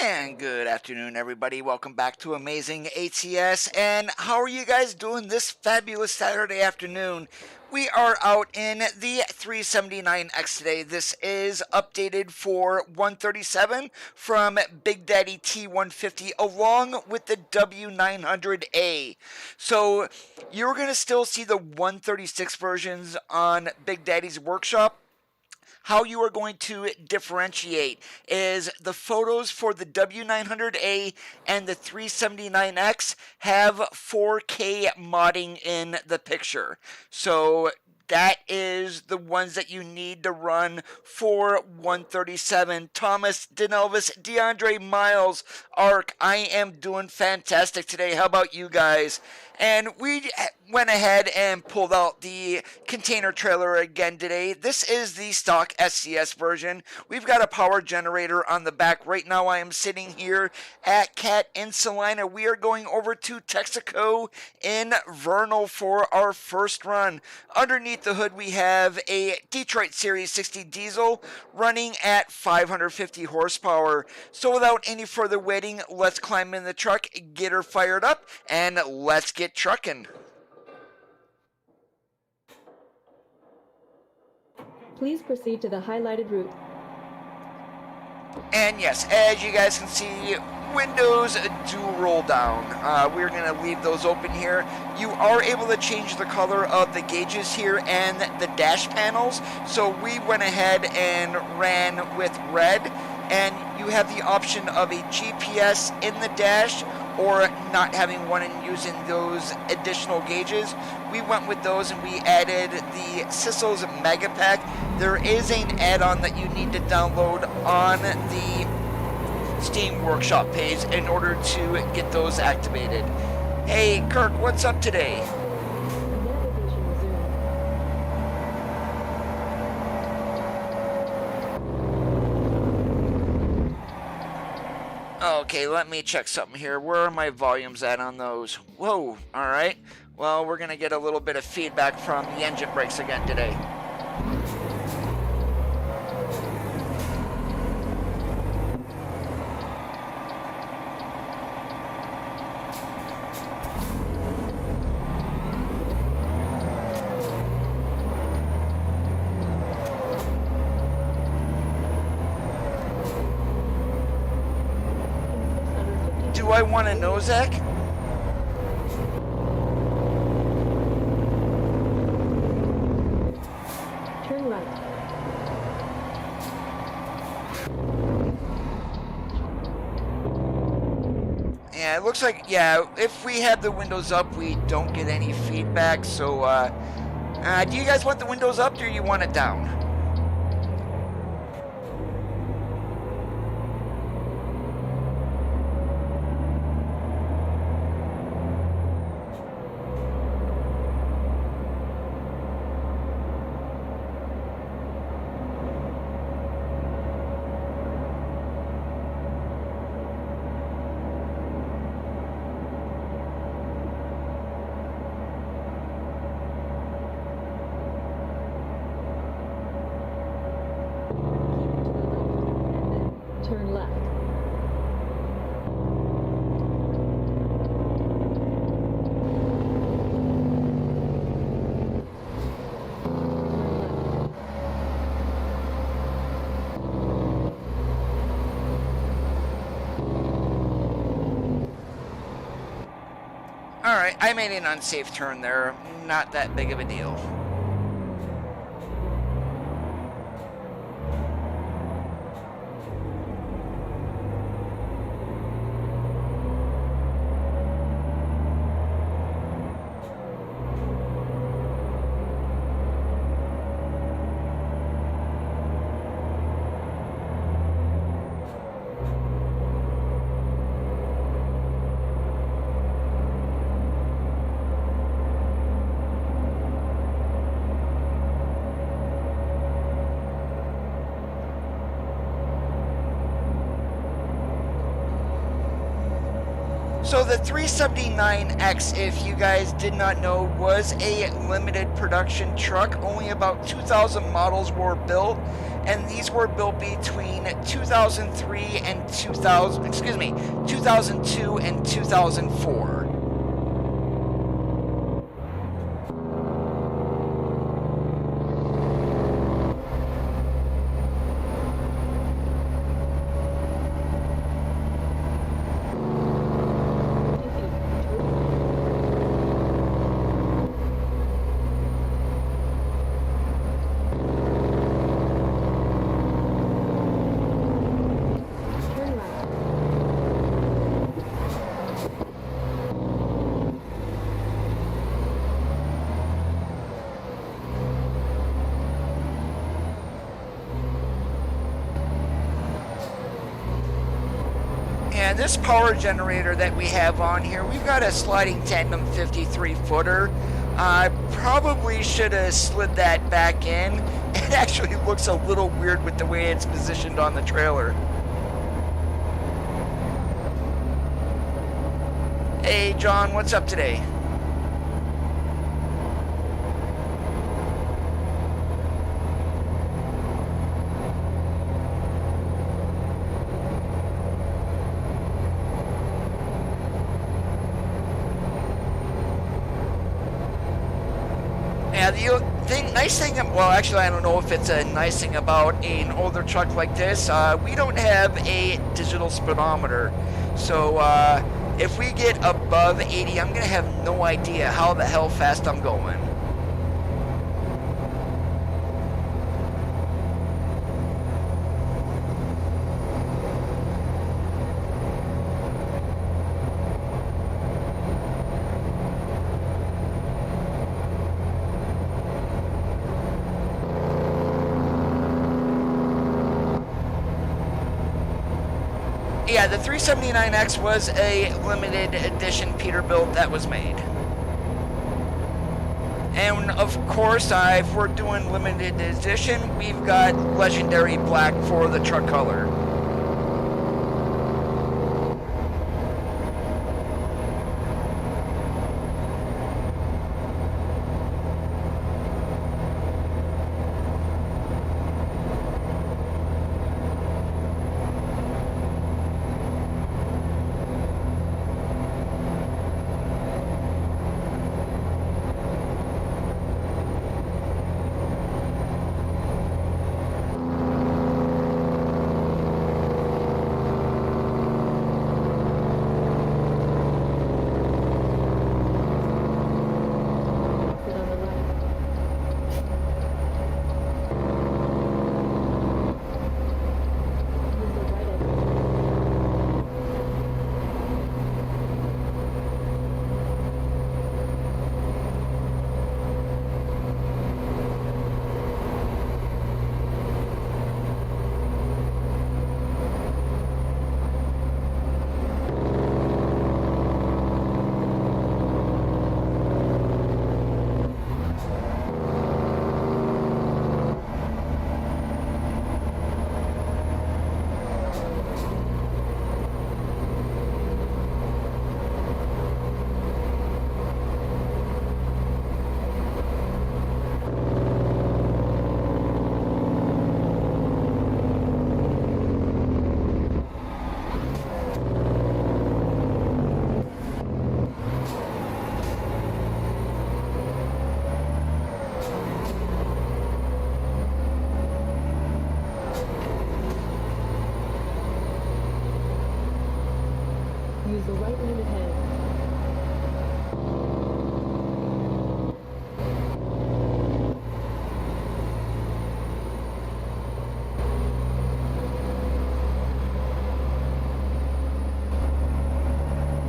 And good afternoon, everybody. Welcome back to Amazing ATS. And how are you guys doing this fabulous Saturday afternoon? We are out in the 379X today. This is updated for 137 from Big Daddy T150 along with the W900A. So you're going to still see the 136 versions on Big Daddy's workshop. How you are going to differentiate is the photos for the W900A and the 379X have 4K modding in the picture. So that is the ones that you need to run for 137. Thomas, Denelvis, DeAndre, Miles, Ark, I am doing fantastic today. How about you guys? And we went ahead and pulled out the container trailer again today. This is the stock SCS version. We've got a power generator on the back. Right now I am sitting here at CAT in Salina. We are going over to Texaco in Vernal for our first run. Underneath the hood we have a Detroit Series 60 diesel running at 550 horsepower. So without any further waiting, let's climb in the truck, get her fired up, and let's get trucking. Please proceed to the highlighted route. And yes, as you guys can see, windows do roll down. We're going to leave those open here. You are able to change the color of the gauges here and the dash panels. So we went ahead and ran with red. And you have the option of a GPS in the dash or not having one and using those additional gauges. We went with those and we added the Sissel's Mega Pack. There is an add-on that you need to download on the Steam Workshop page in order to get those activated. Hey Kirk, what's up today? Okay, let me check something here. Where are my volumes at on those? Whoa, alright. Well, we're going to get a little bit of feedback from the engine brakes again today. Do I want to know, Zach? Turn right. Yeah, it looks like, yeah, if we have the windows up, we don't get any feedback. So, do you guys want the windows up or do you want it down? Turn left. Alright, I made an unsafe turn there. Not that big of a deal. So the 379X, if you guys did not know, was a limited production truck. Only about 2,000 models were built, and these were built between 2003 and 2002 and 2004. And this power generator that we have on here, we've got a sliding tandem 53 footer. I probably should have slid that back in. It actually looks a little weird with the way it's positioned on the trailer. Hey John, what's up today? Yeah, the nice thing, well, actually, I don't know if it's a nice thing about an older truck like this. We don't have a digital speedometer. So if we get above 80, I'm going to have no idea how the hell fast I'm going. Yeah, the 379X was a limited edition Peterbilt that was made. And of course, if we're doing limited edition, we've got legendary black for the truck color. Use the right lane ahead.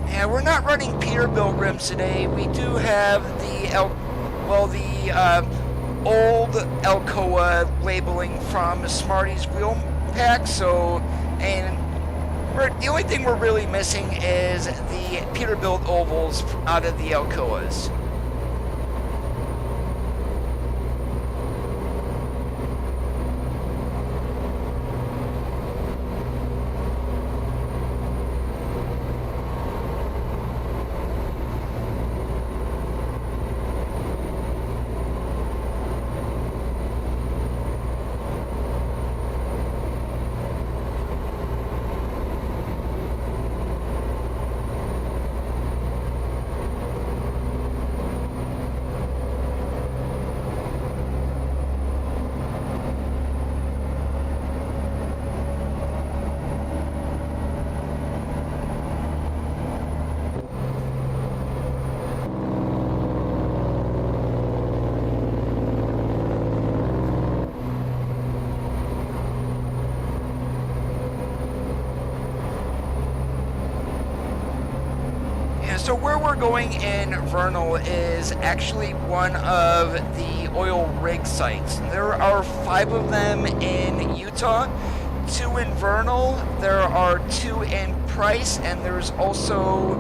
Yeah, we're not running Peterbilt rims today. We do have the old Alcoa labeling from Smarty's wheel pack. So, and the only thing we're really missing is the Peterbilt ovals out of the Alcoas. So where we're going in Vernal is actually one of the oil rig sites. There are 5 of them in Utah, 2 in Vernal, there are 2 in Price, and there's also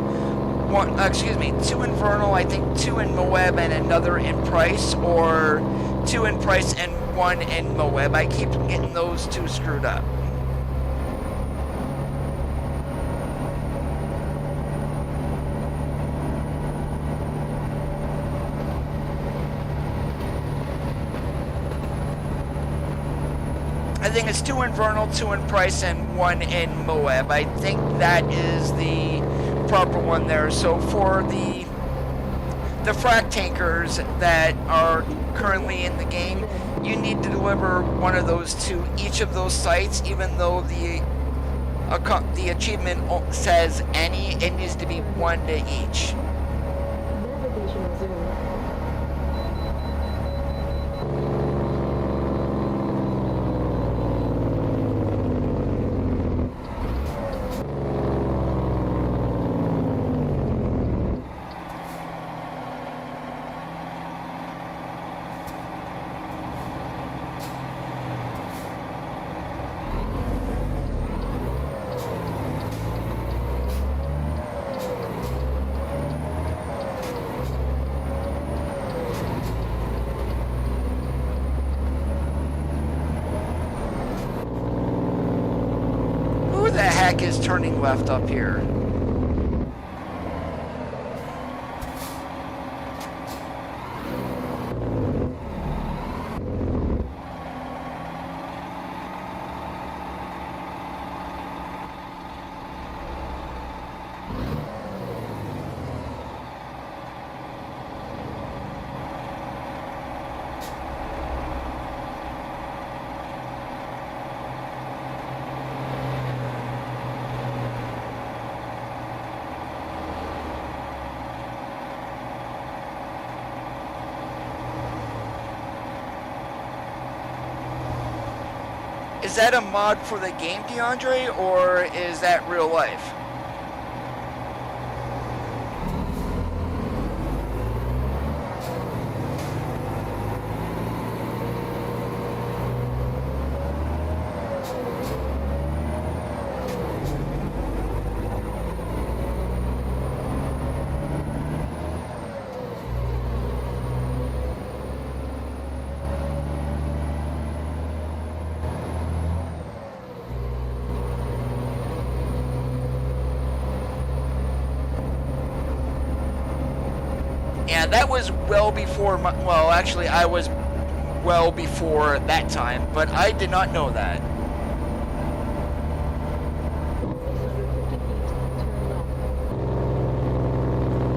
2 in Vernal, I think 2 in Moab and another in Price, or 2 in Price and 1 in Moab. I keep getting those 2 screwed up. I think it's 2 in Vernal, 2 in Price, and 1 in Moab. I think that is the proper one there. So for the frac tankers that are currently in the game, you need to deliver one of those to each of those sites, even though the achievement says any, it needs to be 1 to each. Navigation resumed. Who the heck is turning left up here? Is that a mod for the game, DeAndre, or is that real life? Yeah, that was well before my, well, actually, I was well before that time, but I did not know that. 650 feet, turn left.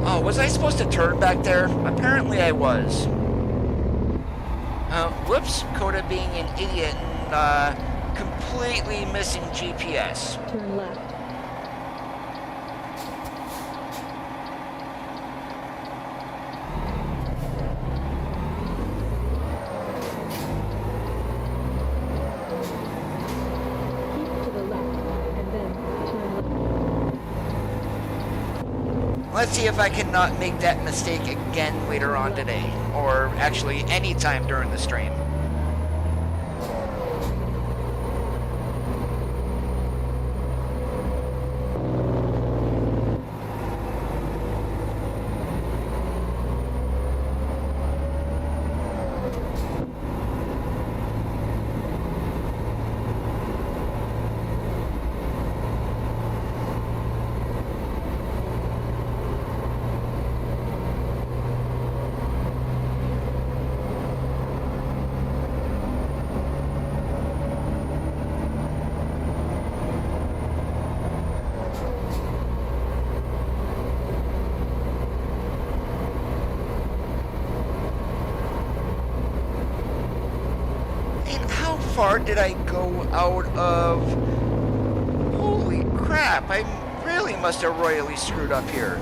Oh, was I supposed to turn back there? Apparently I was. Whoops, Coda being an idiot and completely missing GPS. Turn left. Keep to the left, and then turn left. Let's see if I can not make that mistake again later on today, or actually any time during the stream. How far did I go out of... Holy crap, I really must have royally screwed up here.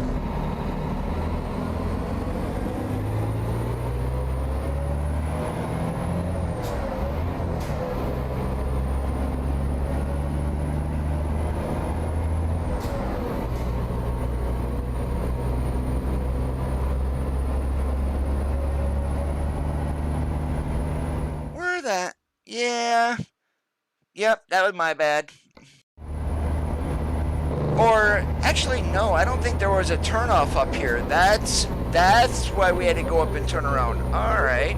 Yeah. Yep, that was my bad. Or actually, no, I don't think there was a turnoff up here. That's why we had to go up and turn around. All right.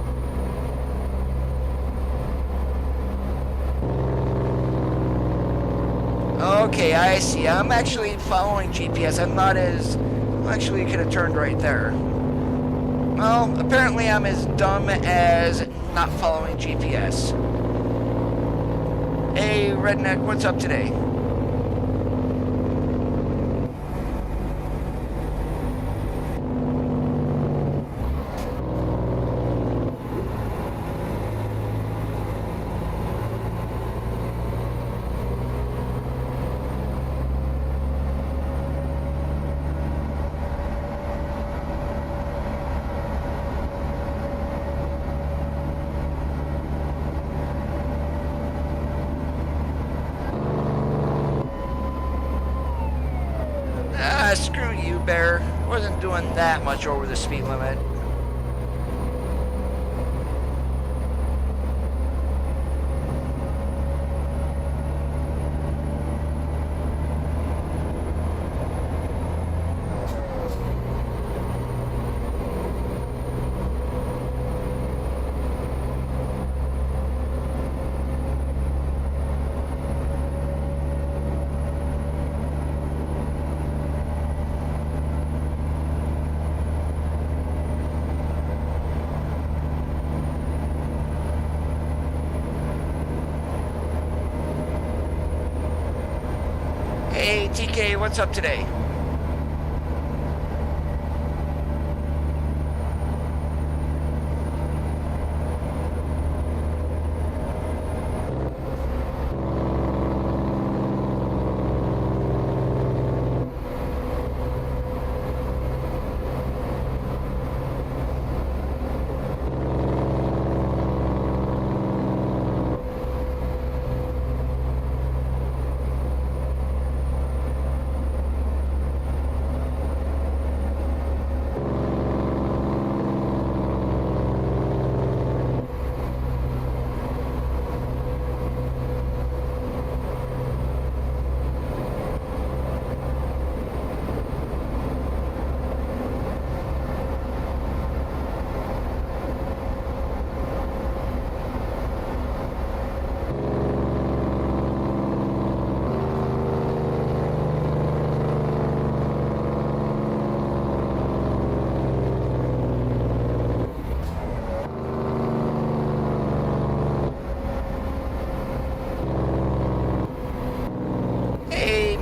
Okay, I see. I'm actually following GPS. I'm not as... Actually, you could have turned right there. Well, apparently I'm as dumb as not following GPS. Hey, Redneck, what's up today? Screw you, Bear. Wasn't doing that much over the speed limit. Hey, TK, what's up today?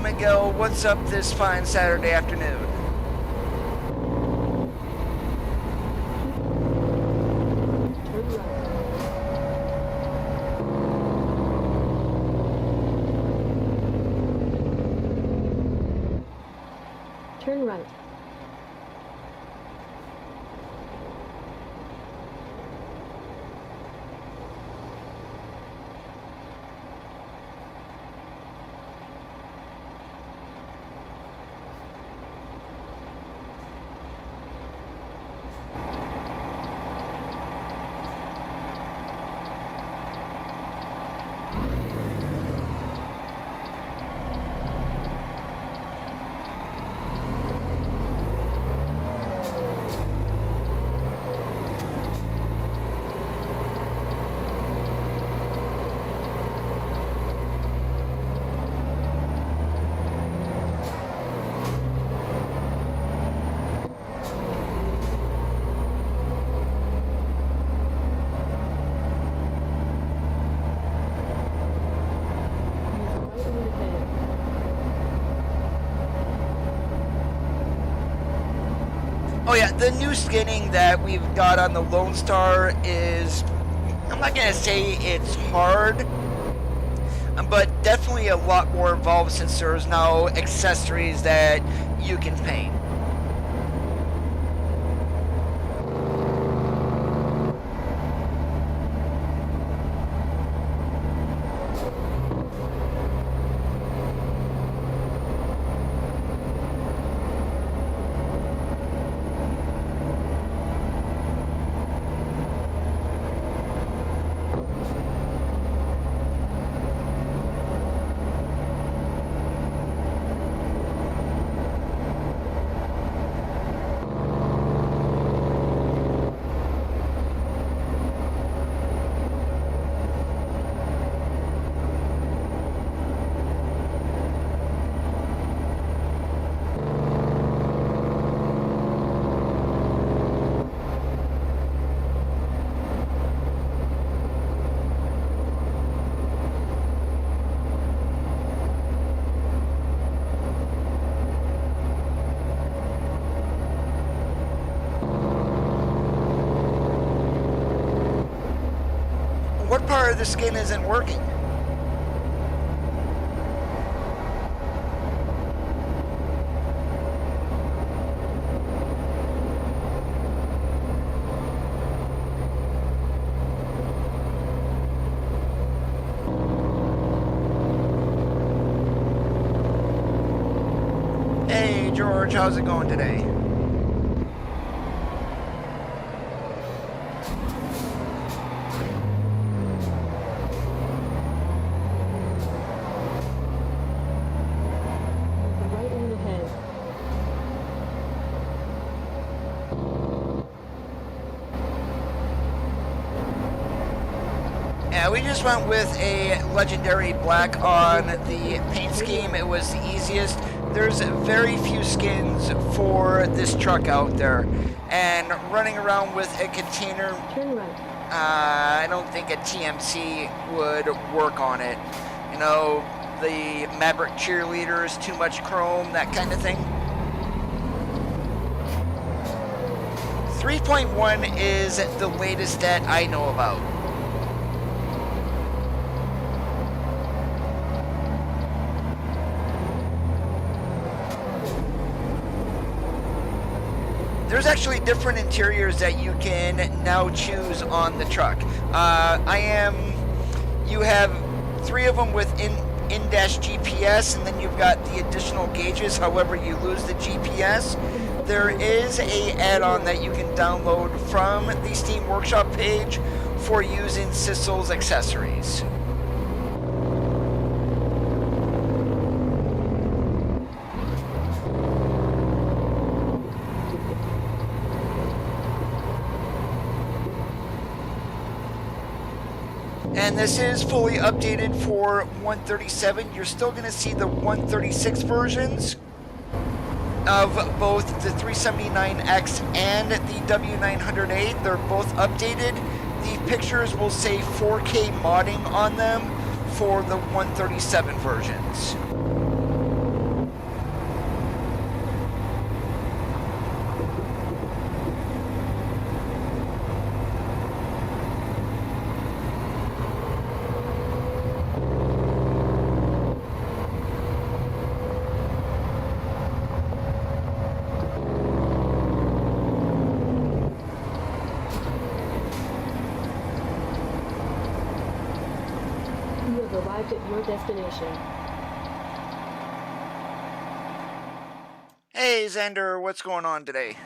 Miguel, what's up this fine Saturday afternoon? Turn right. Oh yeah, the new skinning that we've got on the Lone Star is, I'm not gonna say it's hard, but definitely a lot more involved since there's now accessories that you can paint. What part of the skin isn't working? Hey George, how's it going today? Right in ahead. Yeah, we just went with a legendary black on the paint scheme. It was the easiest. There's very few skins for this truck out there, and running around with a container, Turn right. I don't think a TMC would work on it. You know, the Maverick cheerleaders, too much chrome, that kind of thing. 3.1 is the latest that I know about. There's actually different interiors that you can now choose on the truck. You have 3 of them with in-dash GPS, and then you've got the additional gauges. However, you lose the GPS. There is a add-on that you can download from the Steam Workshop page for using Sissel's accessories. And this is fully updated for 137. You're still going to see the 136 versions of both the 379X and the W908. They're both updated. The pictures will say 4K modding on them for the 137 versions. You have arrived at your destination. Hey Xander, what's going on today?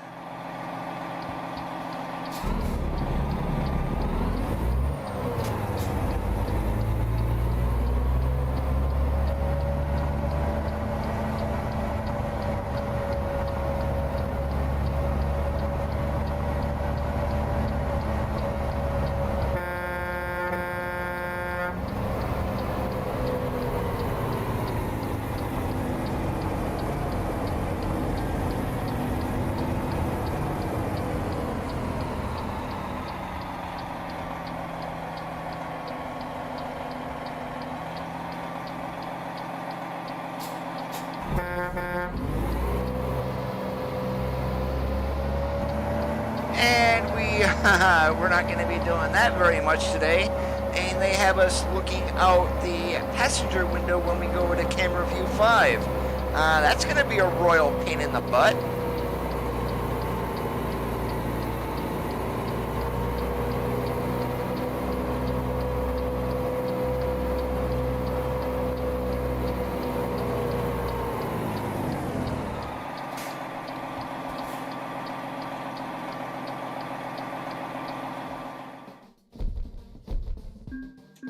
And we're not going to be doing that very much today. And they have us looking out the passenger window when we go to camera view 5. That's going to be a royal pain in the butt.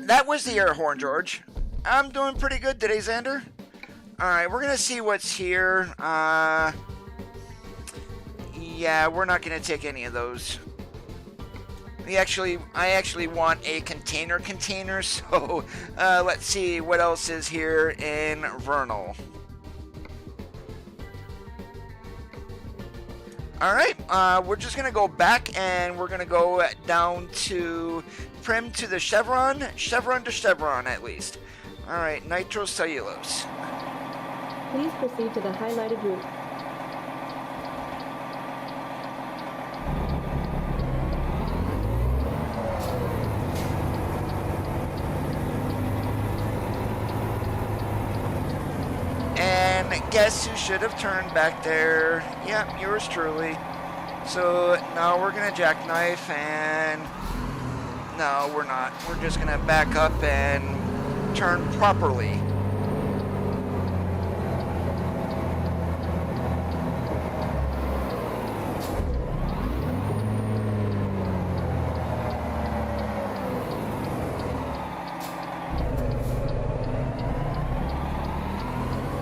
That was the air horn, George. I'm doing pretty good today, Xander. Alright, we're gonna see what's here. Yeah, we're not gonna take any of those. I actually want a container, so let's see what else is here in Vernal. Alright, we're just gonna go back and we're gonna go down to Prim to the Chevron to Chevron at least. Alright, nitrocellulose. Please proceed to the highlighted route. guess who should have turned back there? Yep, yours truly. So now we're gonna jackknife and no, we're not. We're just gonna back up and turn properly.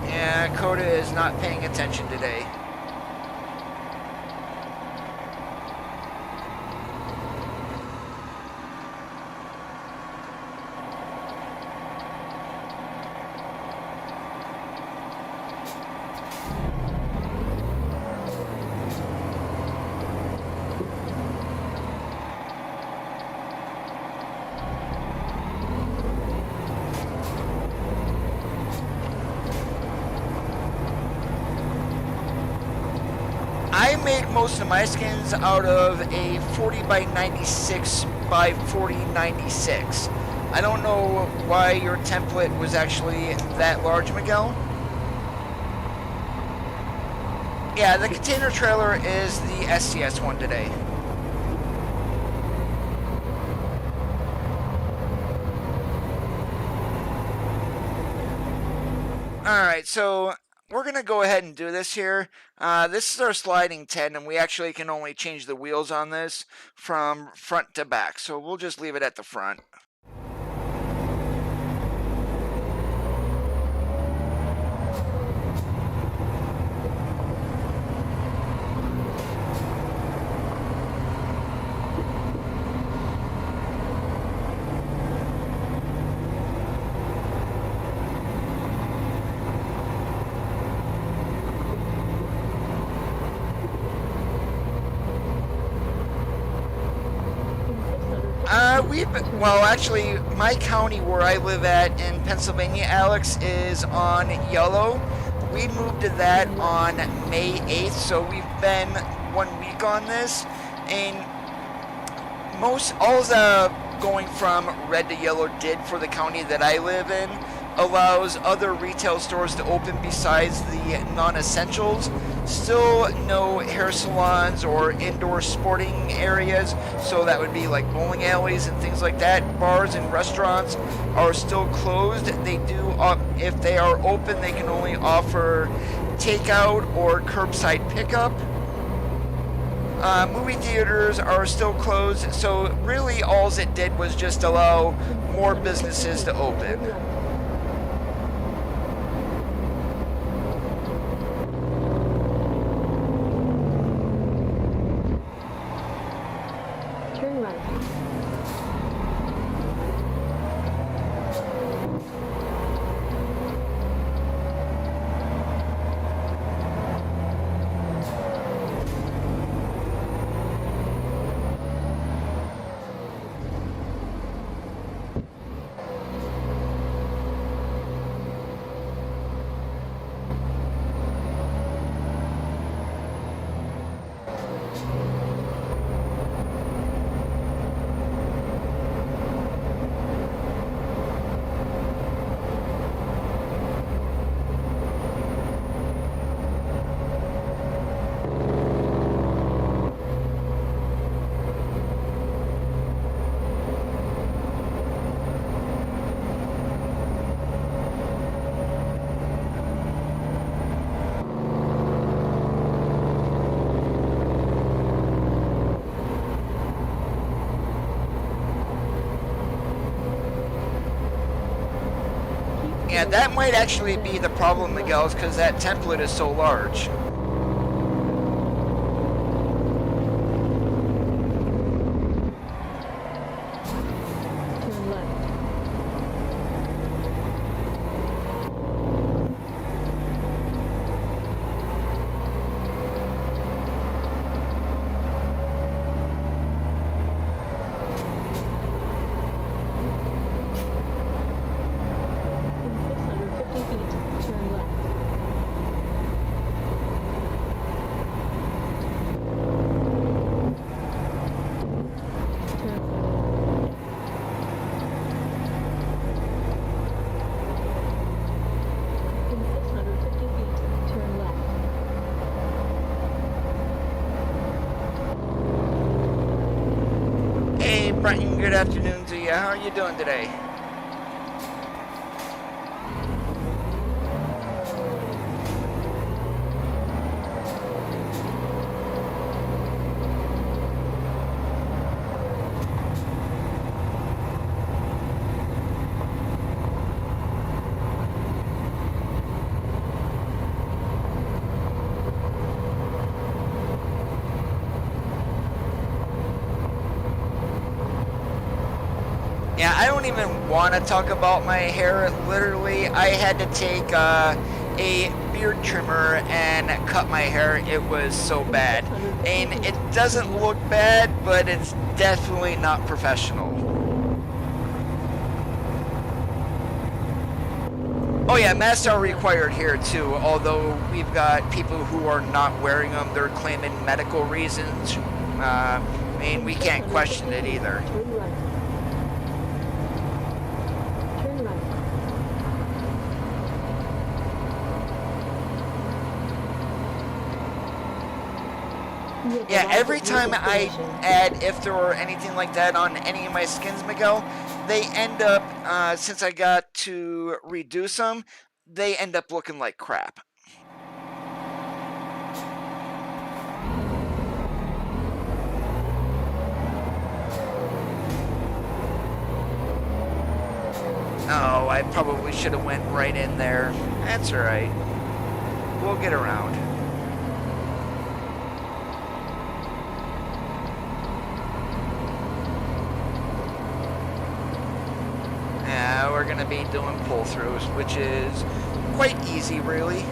Yeah, Coda is not paying attention today. I make most of my skins out of a 40 by 96 by 40 96. I don't know why your template was actually that large, Miguel. Yeah, the container trailer is the SCS one today. Alright, so we're going to go ahead and do this here. This is our sliding 10, and we actually can only change the wheels on this from front to back. So we'll just leave it at the front. Well, actually, my county where I live at in Pennsylvania, Alex, is on yellow. We moved to that on May 8th, so we've been 1 week on this, and all the going from red to yellow did for the county that I live in allows other retail stores to open besides the non-essentials. Still no hair salons or indoor sporting areas, so that would be like bowling alleys and things like that. Bars and restaurants are still closed. They do, if they are open, they can only offer takeout or curbside pickup. Movie theaters are still closed, so really all it did was just allow more businesses to open. Turn right. Yeah, that might actually be the problem, Miguel, is because that template is so large. Turn left. In 650 feet, turn left. Brenton, good afternoon to you. How are you doing today? Yeah, I don't even want to talk about my hair. Literally, I had to take a beard trimmer and cut my hair. It was so bad. And it doesn't look bad, but it's definitely not professional. Oh yeah, masks are required here too, although we've got people who are not wearing them. They're claiming medical reasons. I mean, we can't question it either. Yeah, every time I add iftar or anything like that on any of my skins, Miguel, they end up, since I got to reduce them, they end up looking like crap. Oh, I probably should have went right in there. That's alright. We'll get around. Yeah, we're going to be doing pull-throughs, which is quite easy, really.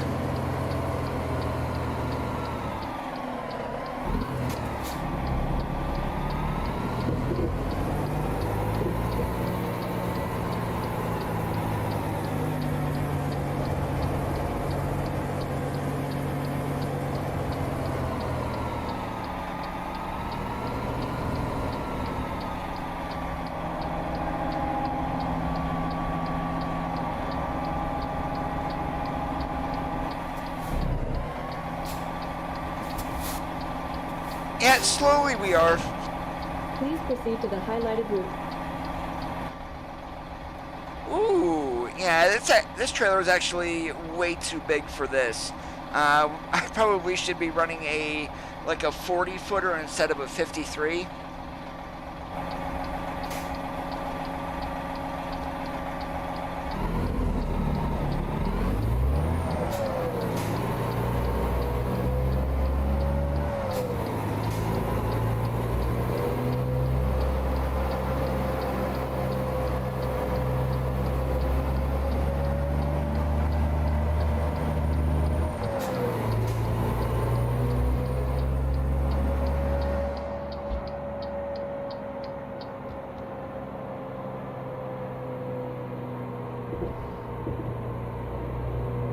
Yeah, slowly we are. Please proceed to the highlighted route. Ooh, yeah, this trailer is actually way too big for this. I probably should be running like a 40-footer instead of a 53.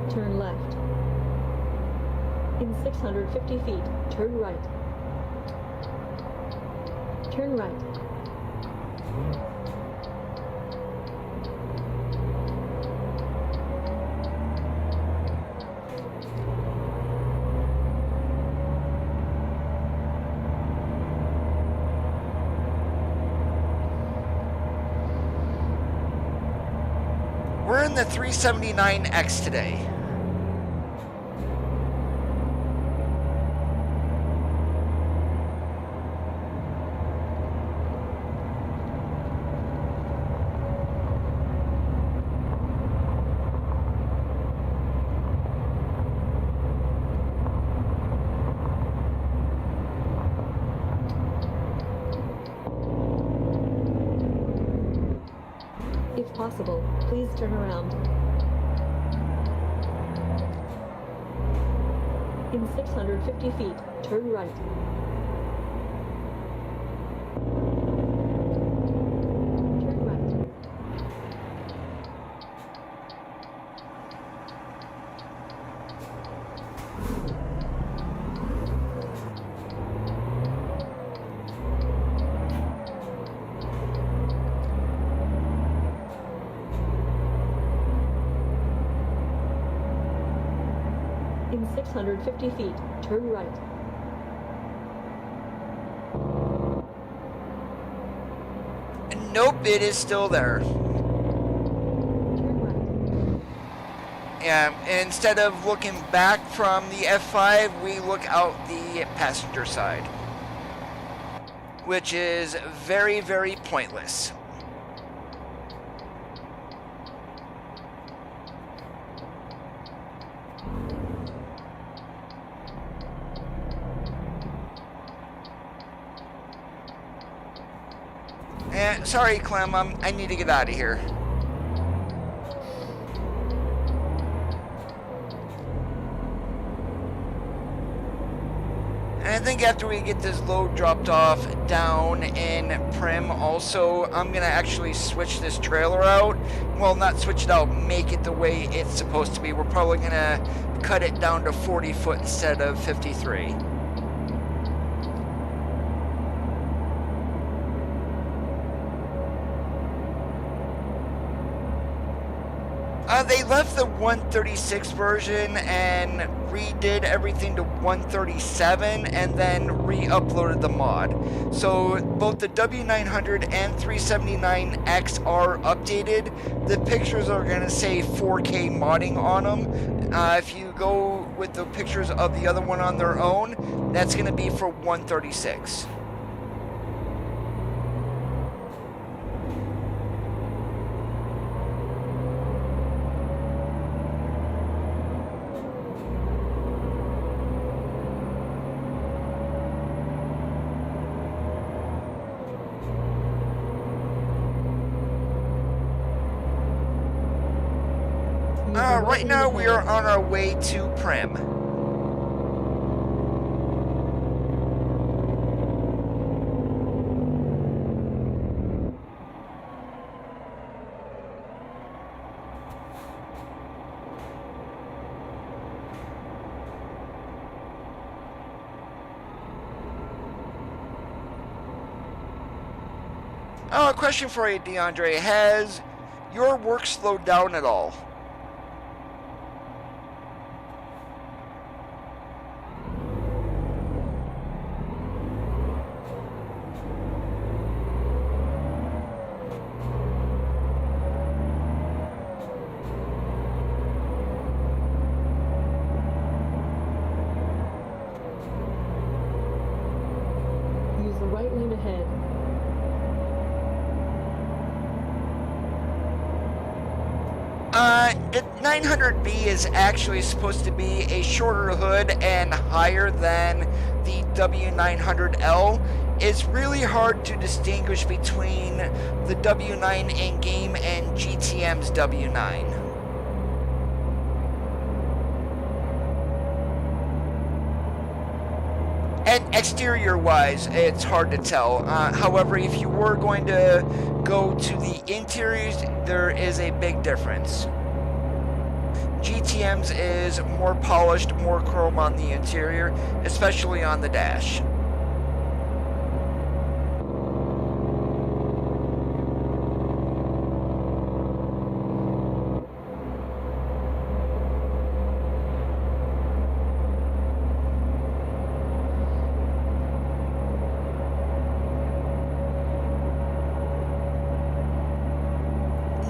Turn left. In 650 feet, turn right. Turn right. We're in the 379X today. If possible, please turn around. In 650 feet, turn right. Turn right. In 650 feet, turn right. Nope, it is still there. Turn left. And instead of looking back from the F5, we look out the passenger side, which is very, very pointless. Sorry, Clem, I need to get out of here. And I think after we get this load dropped off down in Prim, also, I'm going to actually switch this trailer out. Well, not switch it out, make it the way it's supposed to be. We're probably going to cut it down to 40 foot instead of 53. They left the 136 version and redid everything to 137 and then re-uploaded the mod. So both the W900 and 379X are updated. The pictures are going to say 4K modding on them. If you go with the pictures of the other one on their own, that's going to be for 136. Right now we are on our way to Prim. Oh, a question for you, DeAndre. Has your work slowed down at all? Use the right lane ahead. The 900B is actually supposed to be a shorter hood and higher than the W900L. It's really hard to distinguish between the W9 in-game and GTM's W9. And exterior-wise, it's hard to tell. However, if you were going to go to the interiors, there is a big difference. GTM's is more polished, more chrome on the interior, especially on the dash.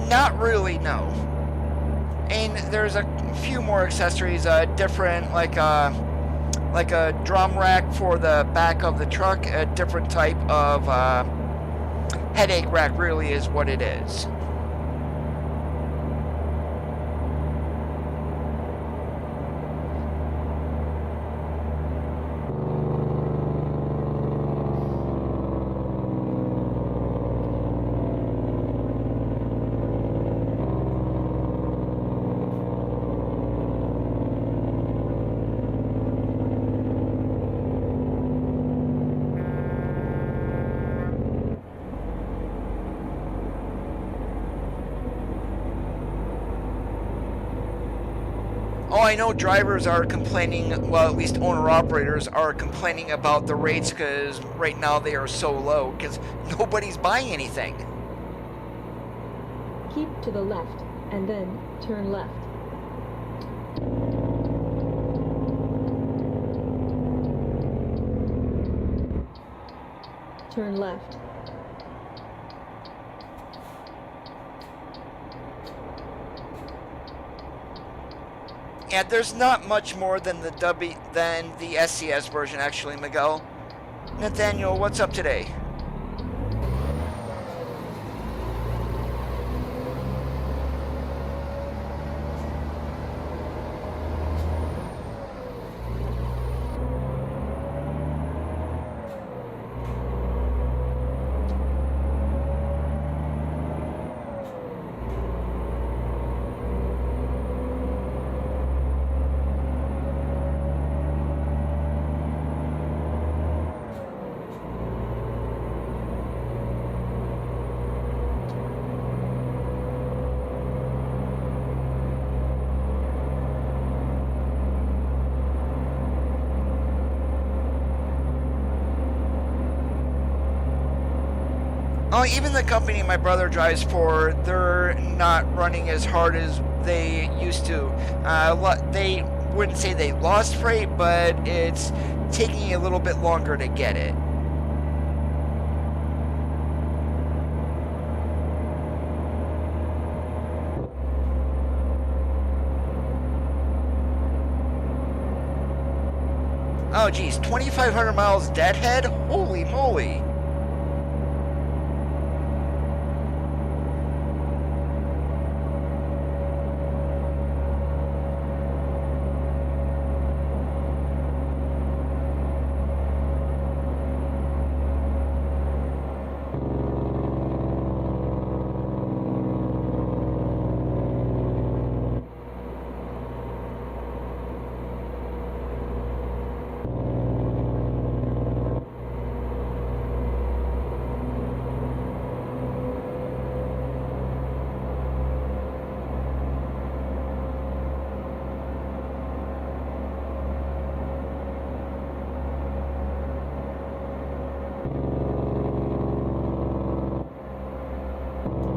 Not really, no. And there's a few more accessories, different, like a drum rack for the back of the truck, a different type of headache rack really is what it is. Oh, I know drivers are complaining, well, at least owner-operators are complaining about the rates because right now they are so low because nobody's buying anything. Keep to the left, and then turn left. Turn left. Yeah, there's not much more than the SCS version, actually, Miguel. Nathaniel, what's up today? Oh, even the company my brother drives for, they're not running as hard as they used to. They wouldn't say they lost freight, but it's taking a little bit longer to get it. Oh geez, 2,500 miles deadhead? Holy moly!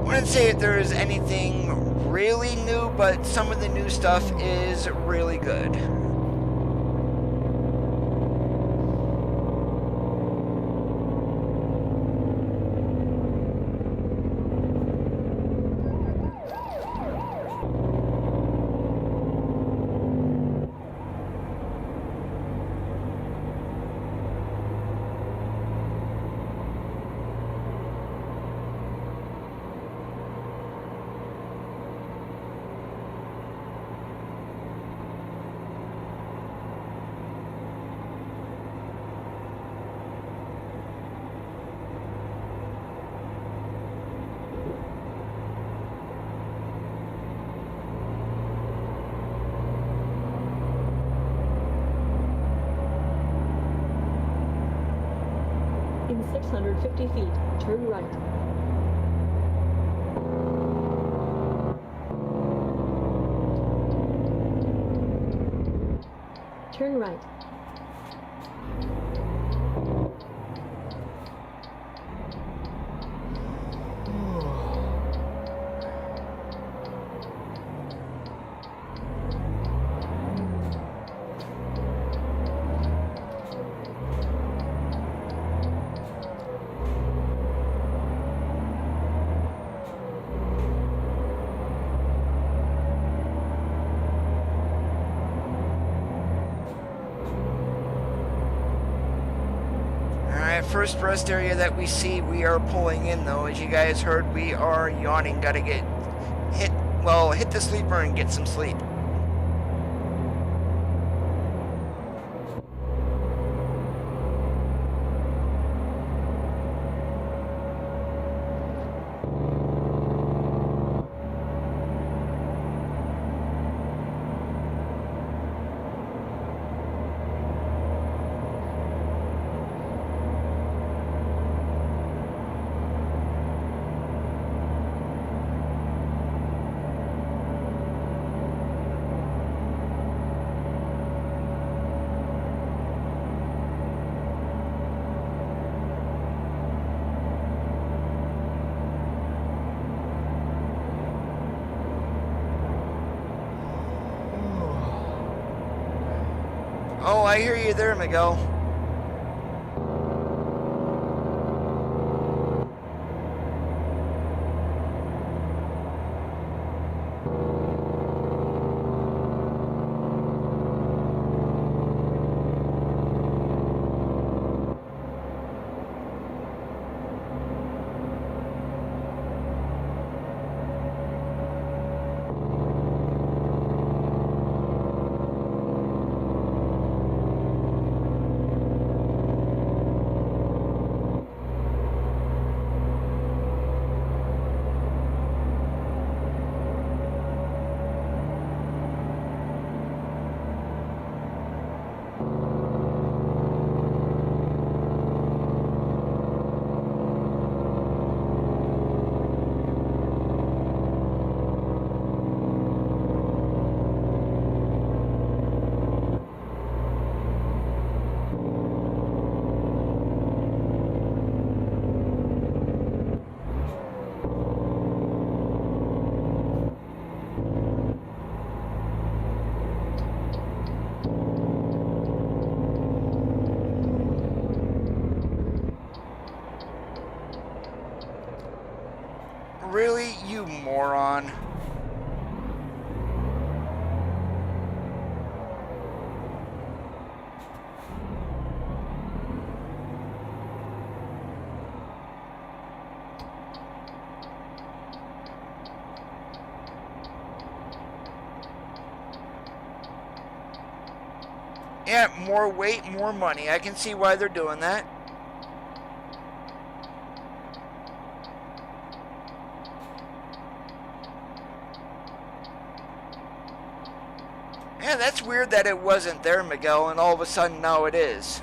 I wouldn't say there's anything really new, but some of the new stuff is really good. In 650 feet, turn right. Turn right. First rest area that we see, we are pulling in though. As you guys heard, we are yawning. Gotta hit the sleeper and get some sleep. Oh, I hear you there, Miguel. Really, you moron? Yeah, more weight, more money. I can see why they're doing that. Yeah, that's weird that it wasn't there, Miguel, and all of a sudden now it is.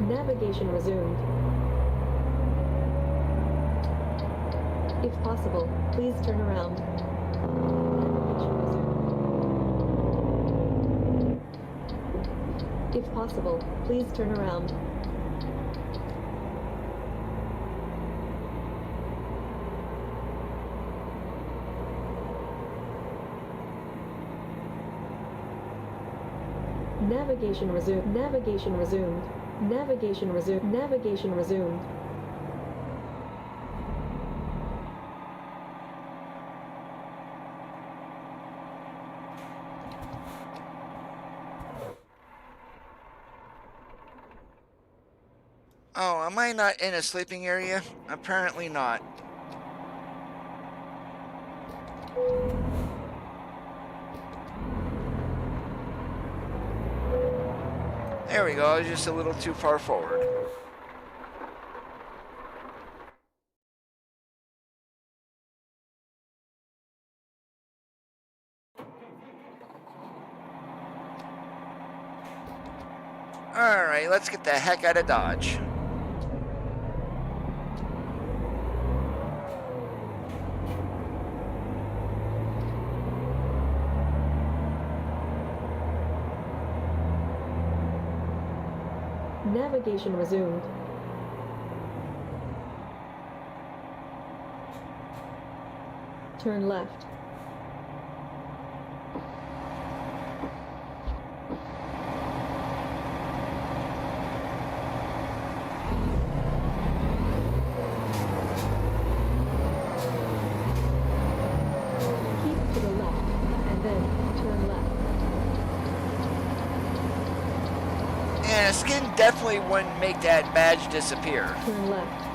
Navigation resumed. If possible, please turn around. Navigation resumed. If possible, please turn around. Navigation resumed. Navigation resumed. Navigation resumed. Navigation resumed. Oh, am I not in a sleeping area? Apparently not. There we go, I was just a little too far forward. Alright, let's get the heck out of Dodge. Navigation resumed. Turn left. Keep to the left, and then turn left. And a skin definitely wouldn't make that badge disappear. Turn left.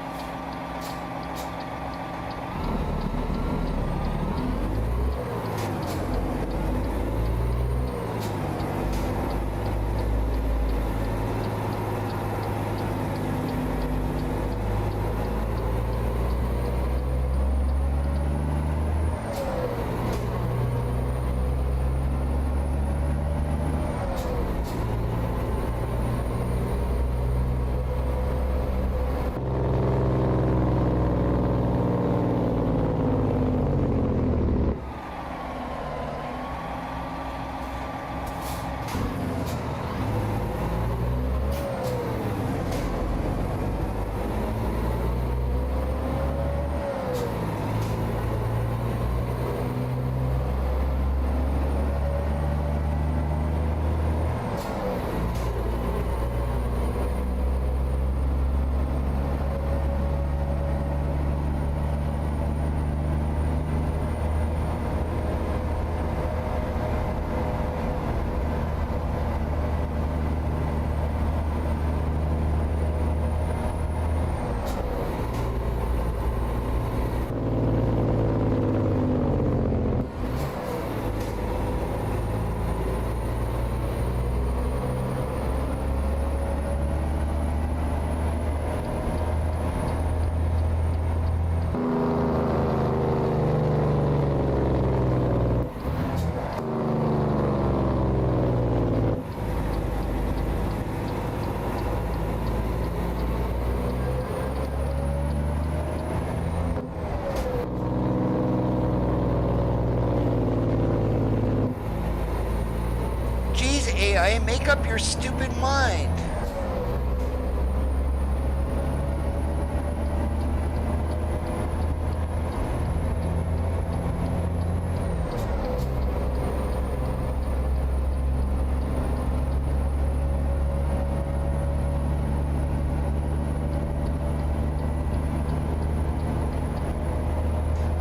guy. Make up your stupid mind.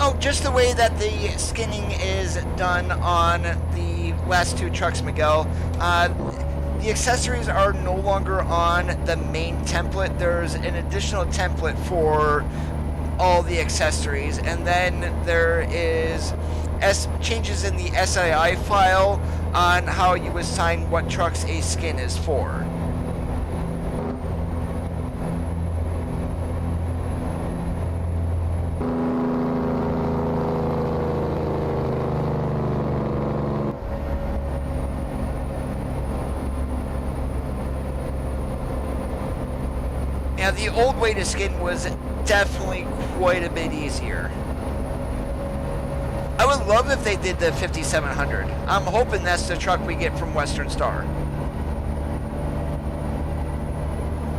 Oh, just the way that the skinning is done on the last two trucks, Miguel. The accessories are no longer on the main template. There's an additional template for all the accessories, and then there is changes in the SII file on how you assign what trucks a skin is for. Now, the old way to skin was definitely quite a bit easier. I would love if they did the 5700. I'm hoping that's the truck we get from Western Star.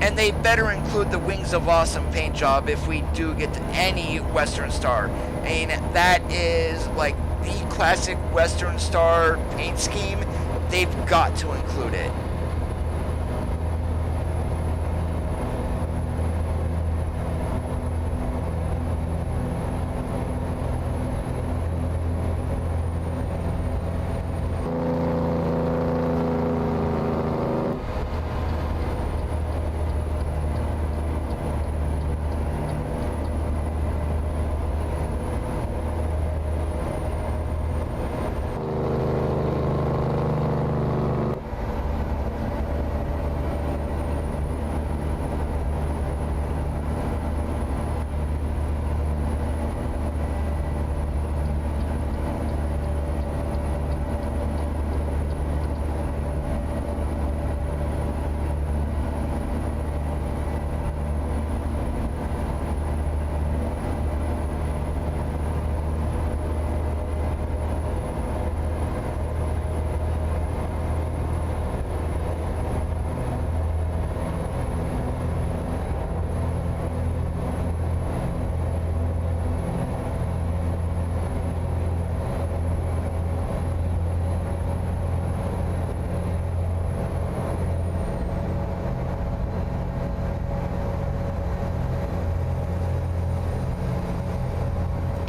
And they better include the Wings of Awesome paint job if we do get any Western Star. I mean, that is like the classic Western Star paint scheme. They've got to include it.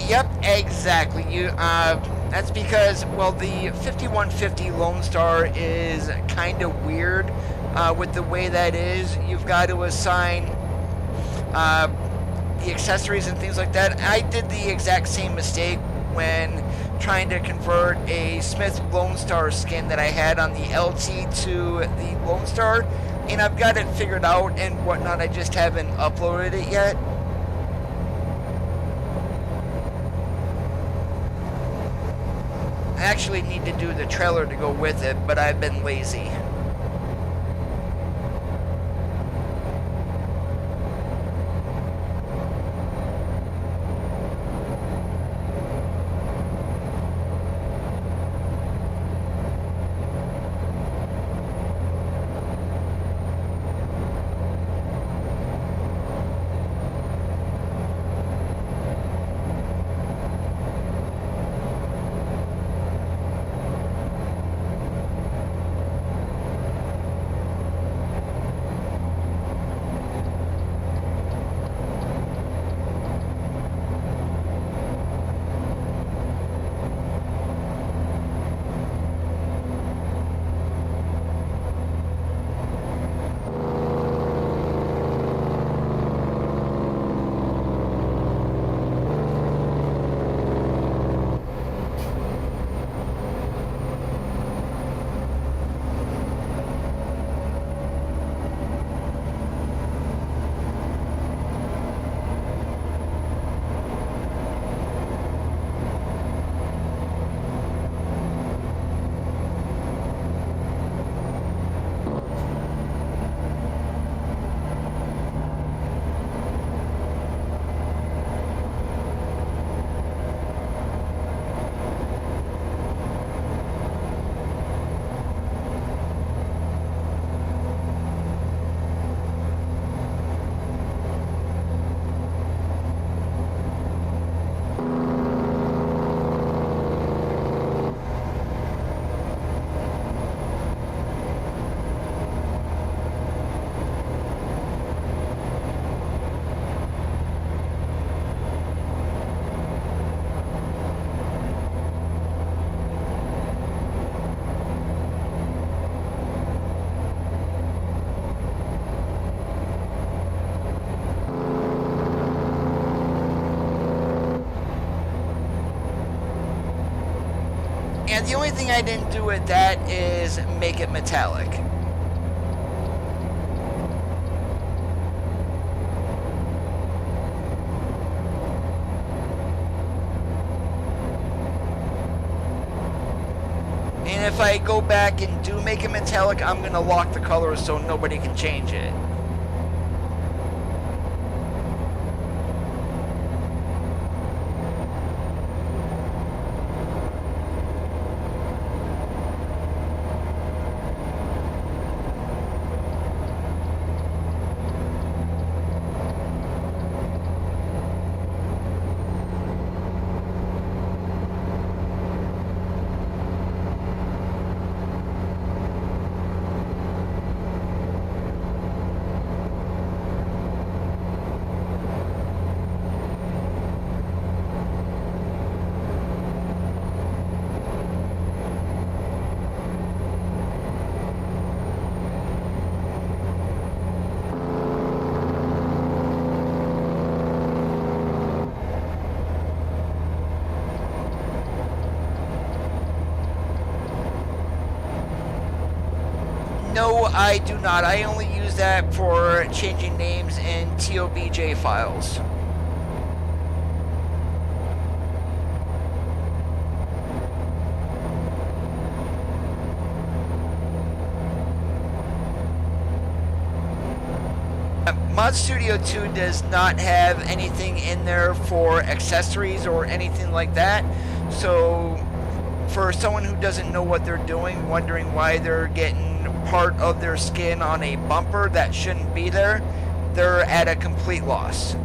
Yep, exactly. That's because, well, the 5150 Lone Star is kind of weird with the way that is. You've got to assign the accessories and things like that. I did the exact same mistake when trying to convert a Smith Lone Star skin that I had on the LT to the Lone Star, and I've got it figured out and whatnot. I just haven't uploaded it yet. I actually need to do the trailer to go with it, but I've been lazy. The only thing I didn't do with that is make it metallic. And if I go back and do make it metallic, I'm going to lock the color so nobody can change it. No, I do not. I only use that for changing names in TOBJ files. Mod Studio 2 does not have anything in there for accessories or anything like that. So for someone who doesn't know what they're doing, wondering why they're getting part of their skin on a bumper that shouldn't be there, they're at a complete loss.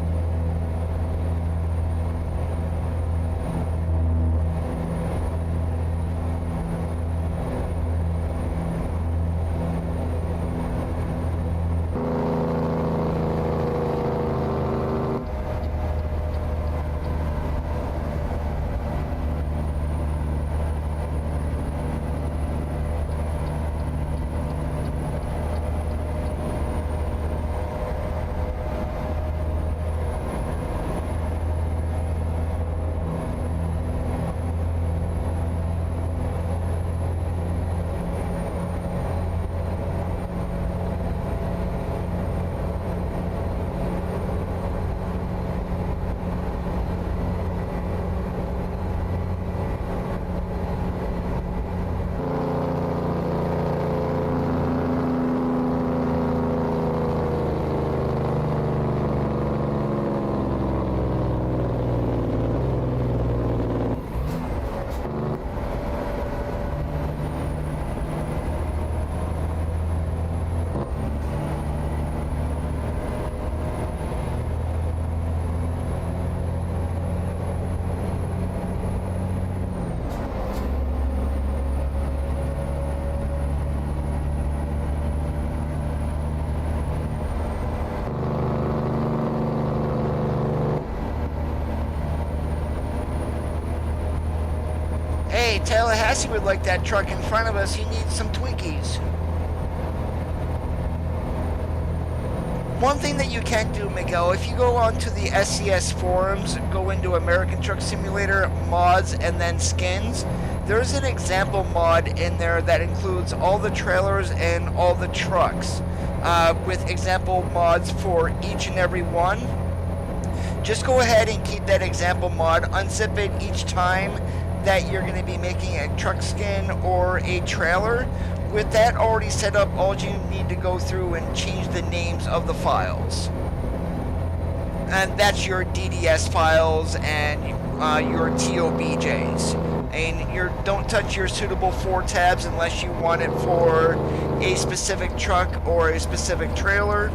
Hey, Tallahassee would like that truck in front of us. He needs some Twinkies. One thing that you can do, Miguel, if you go onto the SCS forums, go into American Truck Simulator, mods, and then skins, there's an example mod in there that includes all the trailers and all the trucks, with example mods for each and every one. Just go ahead and keep that example mod, unzip it each time that you're going to be making a truck skin or a trailer. With that already set up, all you need to go through and change the names of the files. And that's your DDS files and your TOBJs. And don't touch your suitable 4 tabs unless you want it for a specific truck or a specific trailer.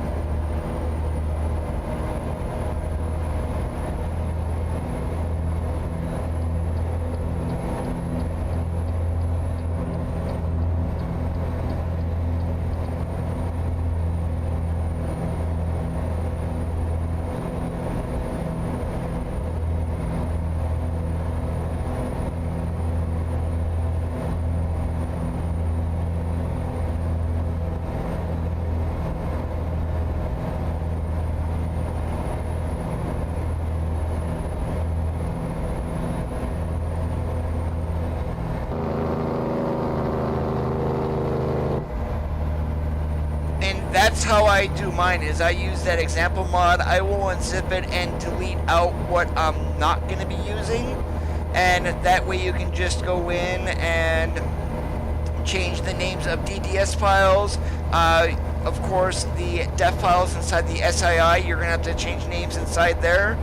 that's how I do mine, is I use that example mod. I will unzip it and delete out what I'm not going to be using, and that way you can just go in and change the names of DDS files. Of course, the def files inside the SII, you're going to have to change names inside there,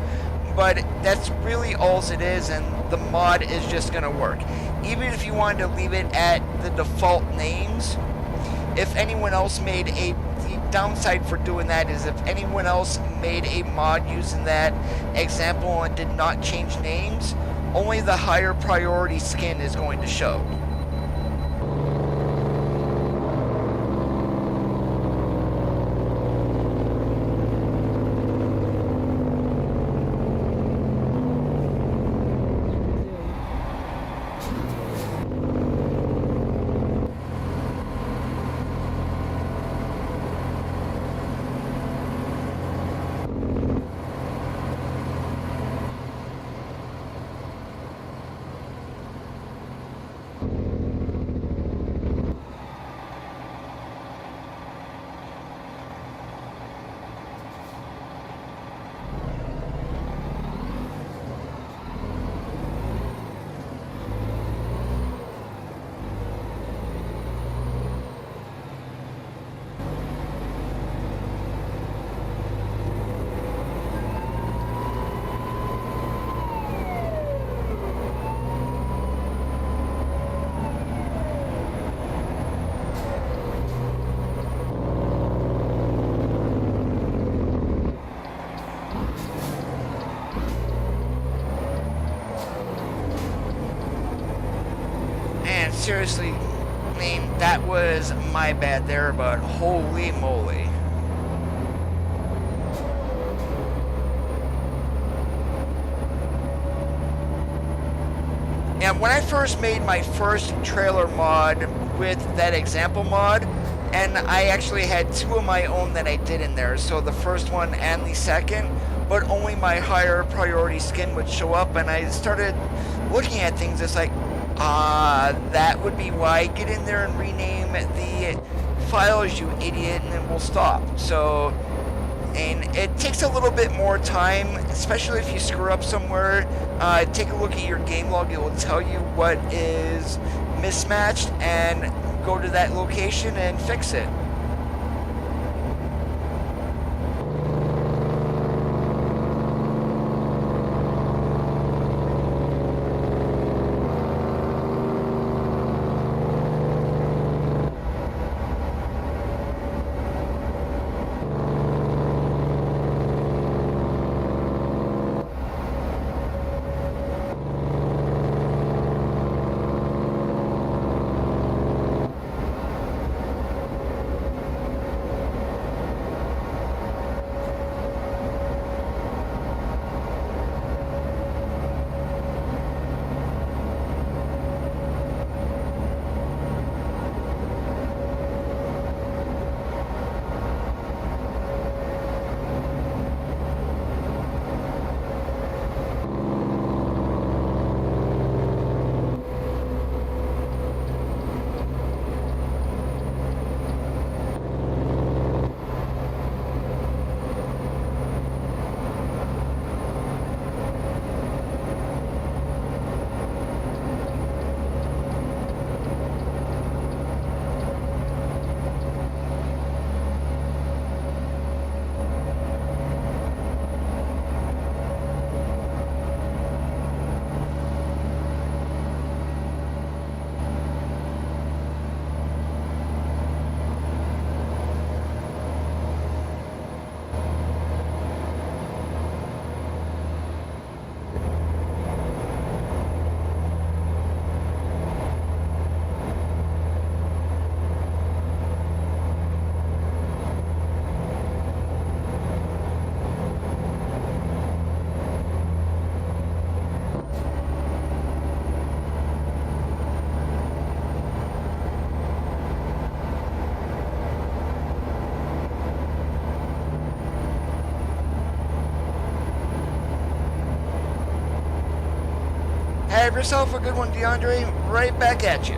but that's really all it is, and the mod is just going to work. Even if you wanted to leave it at the default names, if anyone else made the downside for doing that is if anyone else made a mod using that example and did not change names, only the higher priority skin is going to show. Seriously, I mean, that was my bad there, but holy moly. And when I first made my first trailer mod with that example mod, and I actually had two of my own that I did in there, so the first one and the second, but only my higher priority skin would show up, and I started looking at things, it's like, that would be why. Get in there and rename the files, you idiot, and then we'll stop. So, and it takes a little bit more time, especially if you screw up somewhere. Take a look at your game log. It will tell you what is mismatched, and go to that location and fix it. Have yourself a good one, DeAndre. Right back at you.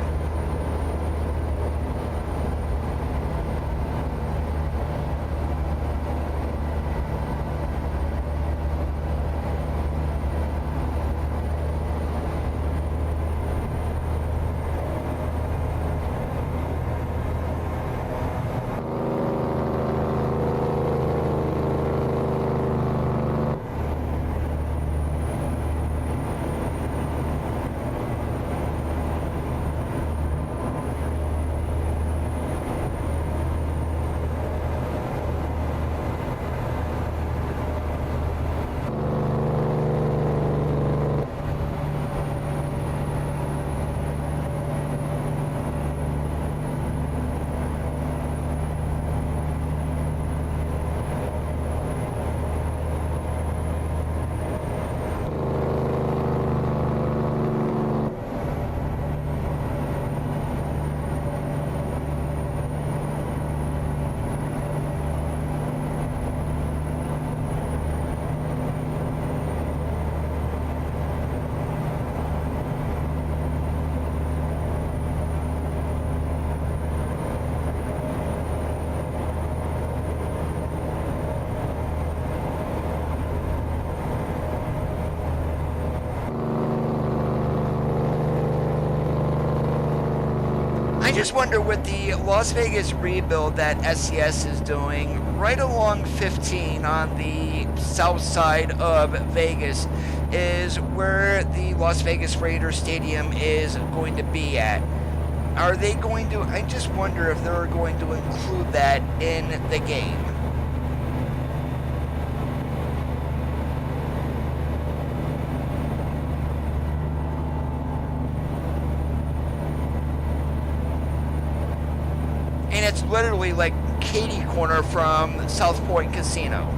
just wonder with the Las Vegas rebuild that SCS is doing right along 15 on the south side of Vegas is where the Las Vegas Raiders Stadium is going to be at. Are they going to, I just wonder if they're going to include that in the game. And it's literally like Katy Corner from South Point Casino.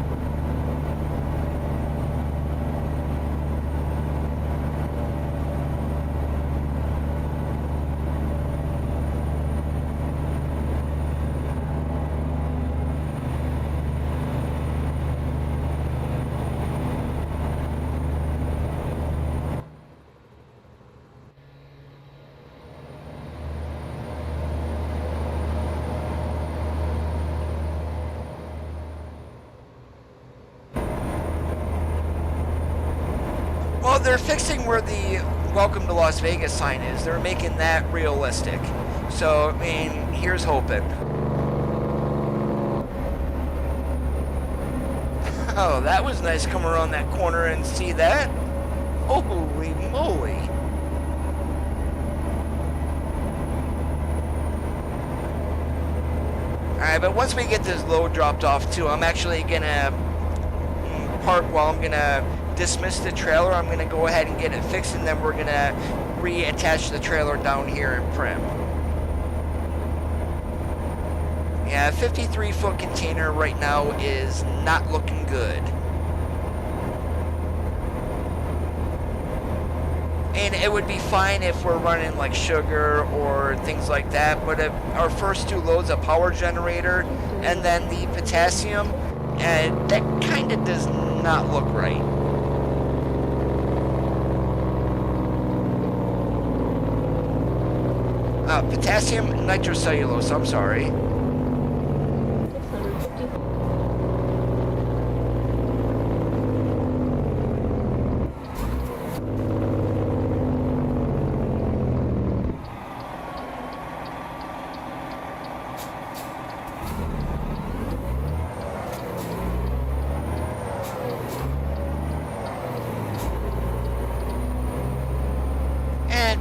Well, they're fixing where the Welcome to Las Vegas sign is. They're making that realistic. So, I mean, here's hoping. Oh, that was nice come around that corner and see that. Holy moly. Alright, but once we get this load dropped off too, I'm actually gonna I'm gonna dismiss the trailer. I'm gonna go ahead and get it fixed, and then we're gonna reattach the trailer down here in Prim. Yeah, 53-foot container right now is not looking good. And it would be fine if we're running like sugar or things like that, but if our first two loads, a power generator and then the potassium, and that kind of does not look right. Potassium nitrocellulose, I'm sorry.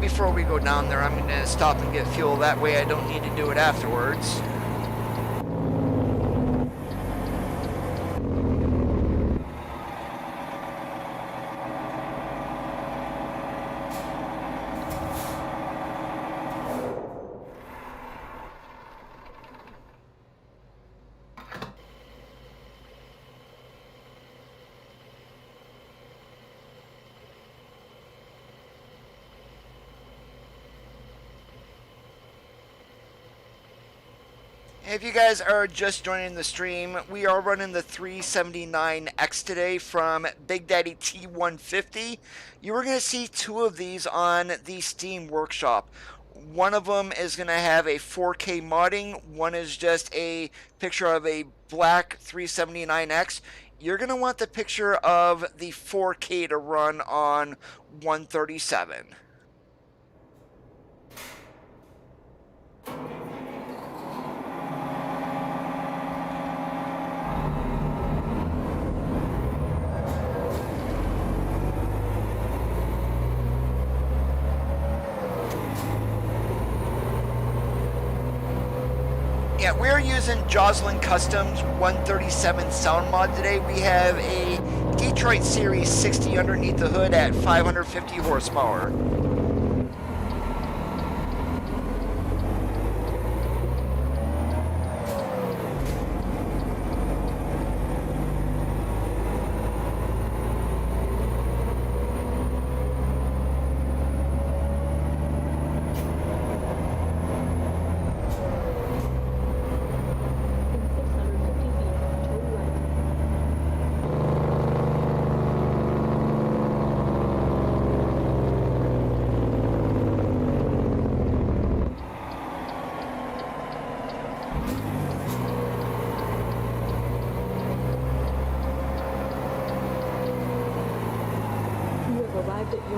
Before we go down there, I'm going to stop and get fuel. That way I don't need to do it afterwards. If you guys are just joining the stream, we are running the 379X today from Big Daddy T150. You are going to see two of these on the Steam Workshop. One of them is going to have a 4K modding. One is just a picture of a black 379X. You're going to want the picture of the 4K to run on 137. Yeah, we're using Jocelyn Customs 137 sound mod today. We have a Detroit Series 60 underneath the hood at 550 horsepower.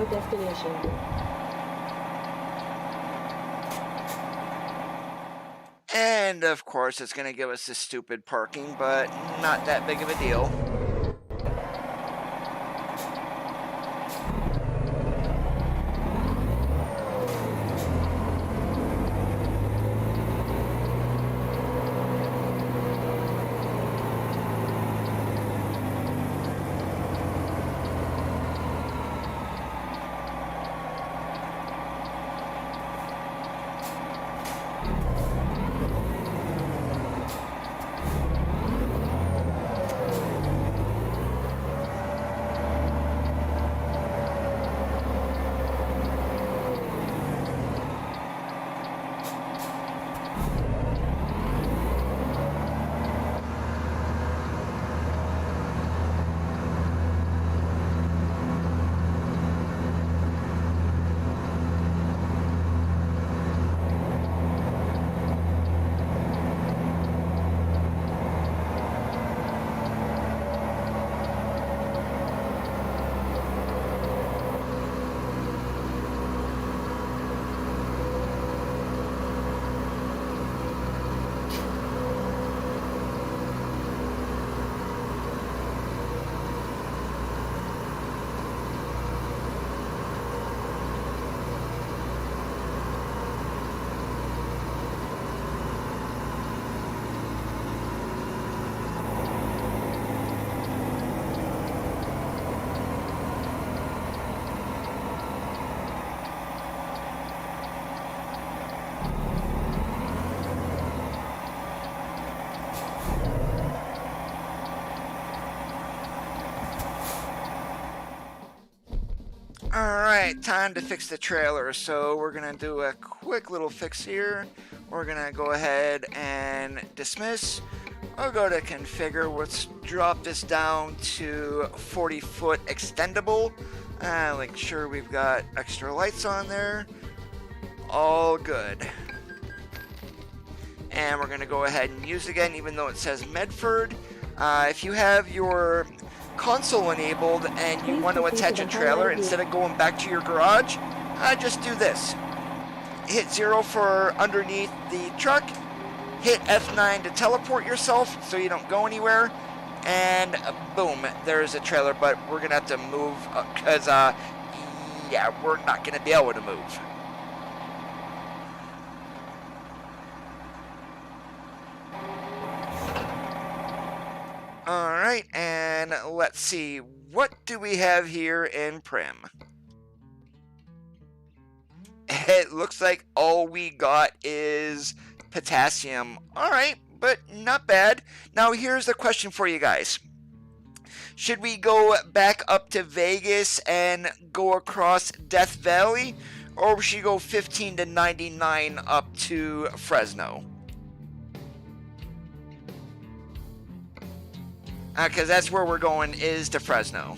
Destination. And of course, it's going to give us this stupid parking, but not that big of a deal. Alright, time to fix the trailer. So we're going to do a quick little fix here. We're going to go ahead and dismiss. I'll go to configure. Let's drop this down to 40-foot extendable. Make sure we've got extra lights on there. All good. And we're going to go ahead and use again, even though it says Medford. If you have your console enabled and you want to attach a trailer instead of going back to your garage, just do this. Hit 0 for underneath the truck, hit F9 to teleport yourself so you don't go anywhere, and boom, there's a trailer. But we're gonna have to move because yeah, we're not gonna be able to move. Alright, and let's see, what do we have here in Prim? It looks like all we got is potassium. Alright, but not bad. Now here's the question for you guys. Should we go back up to Vegas and go across Death Valley? Or should we go 15 to 99 up to Fresno? Because that's where we're going, is to Fresno.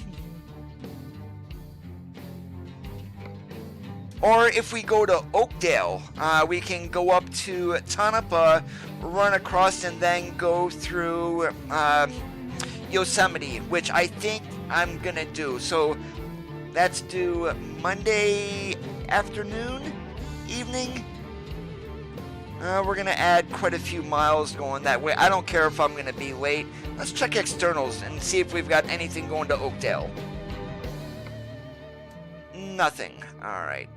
Or if we go to Oakdale, we can go up to Tonopah, run across, and then go through Yosemite, which I think I'm going to do. So that's due Monday afternoon, evening. We're going to add quite a few miles going that way. I don't care if I'm going to be late. Let's check externals and see if we've got anything going to Oakdale. Nothing. Alright.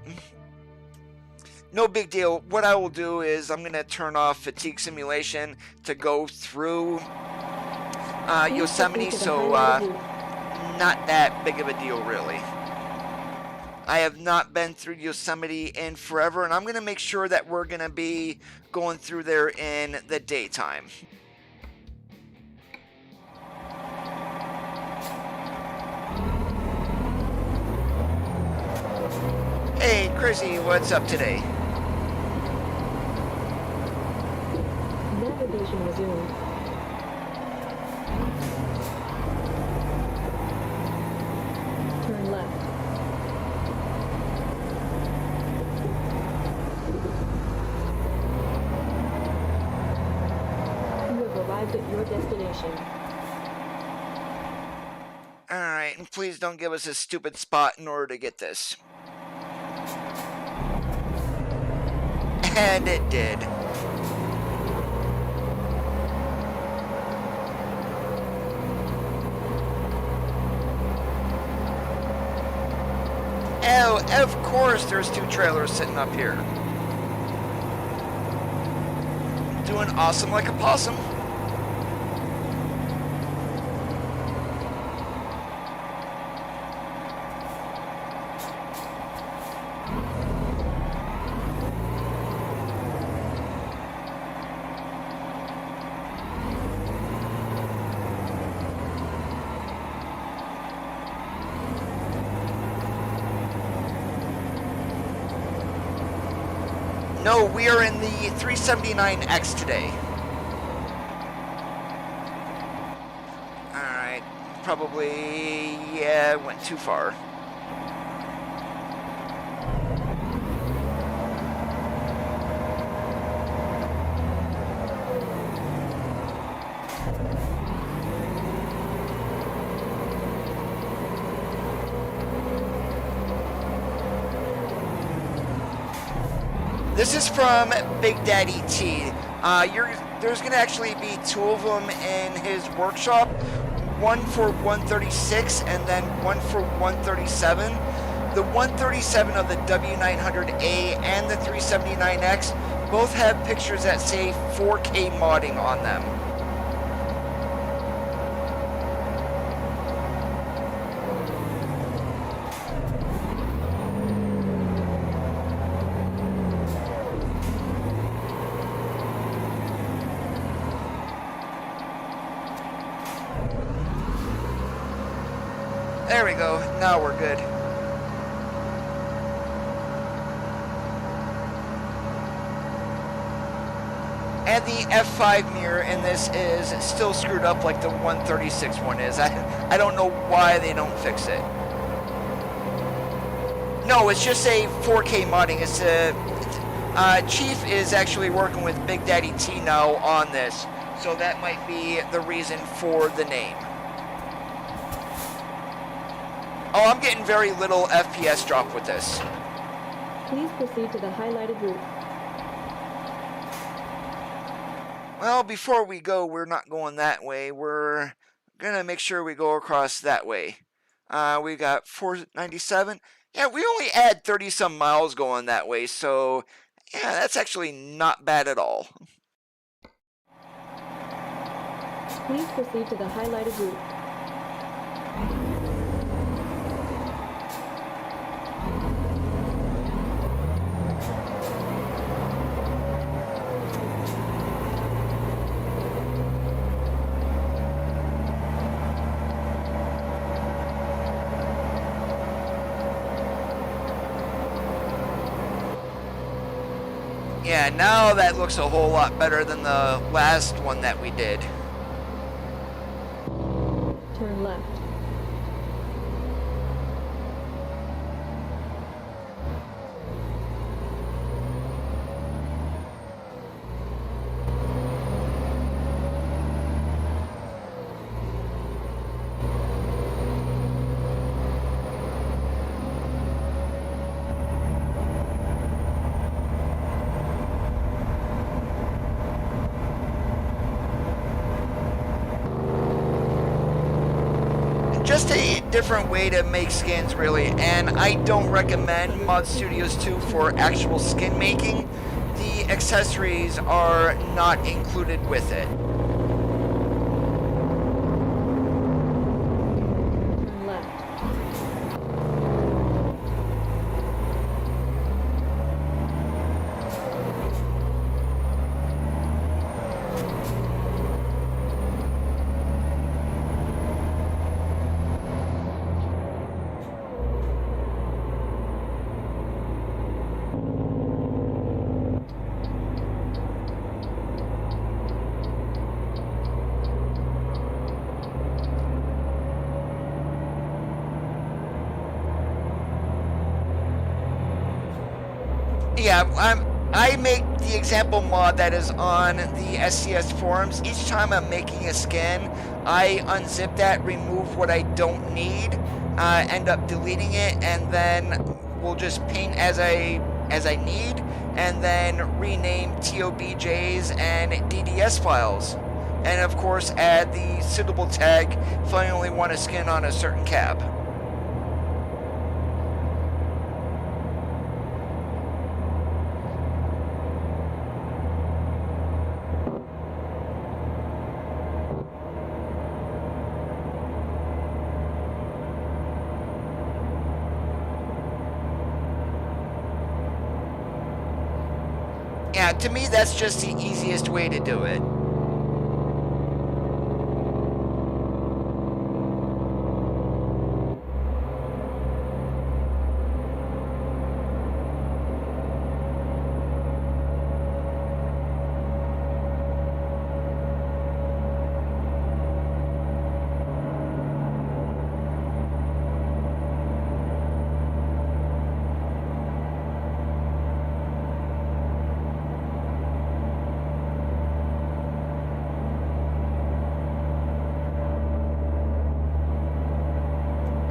No big deal. What I will do is I'm going to turn off fatigue simulation to go through Yosemite, so not that big of a deal, really. I have not been through Yosemite in forever, and I'm going to make sure that we're going to be going through there in the daytime. Hey, Chrissy, what's up today? Navigation resumed. Turn left. You have arrived at your destination. Alright, and please don't give us a stupid spot in order to get this. And it did. Oh, of course there's two trailers sitting up here. Doing awesome like a possum. No, we are in the 379X today. Alright, probably, yeah, went too far. This is from Big Daddy T. There's going to actually be two of them in his workshop, one for 136 and then one for 137. The 137 of the W900A and the 379X both have pictures that say 4K modding on them. There we go, now we're good. And the F5 mirror in this is still screwed up like the 136 one is. I don't know why they don't fix it. No, it's just a 4K modding. It's Chief is actually working with Big Daddy T now on this, so that might be the reason for the name. Oh, I'm getting very little FPS drop with this. Please proceed to the highlighted route. Well, before we go, we're not going that way. We're going to make sure we go across that way. We got 497. Yeah, we only add 30 some miles going that way, so yeah, that's actually not bad at all. Please proceed to the highlighted route. Yeah, now that looks a whole lot better than the last one that we did. Turn left. Just a different way to make skins, really, and I don't recommend Mod Studios 2 for actual skin making. The accessories are not included with it. Turn left. Yeah, I make the example mod that is on the SCS forums. Each time I'm making a skin, I unzip that, remove what I don't need, end up deleting it, and then we'll just paint as I need, and then rename TOBJs and DDS files. And of course add the suitable tag if I only want a skin on a certain cab. Yeah, to me, that's just the easiest way to do it.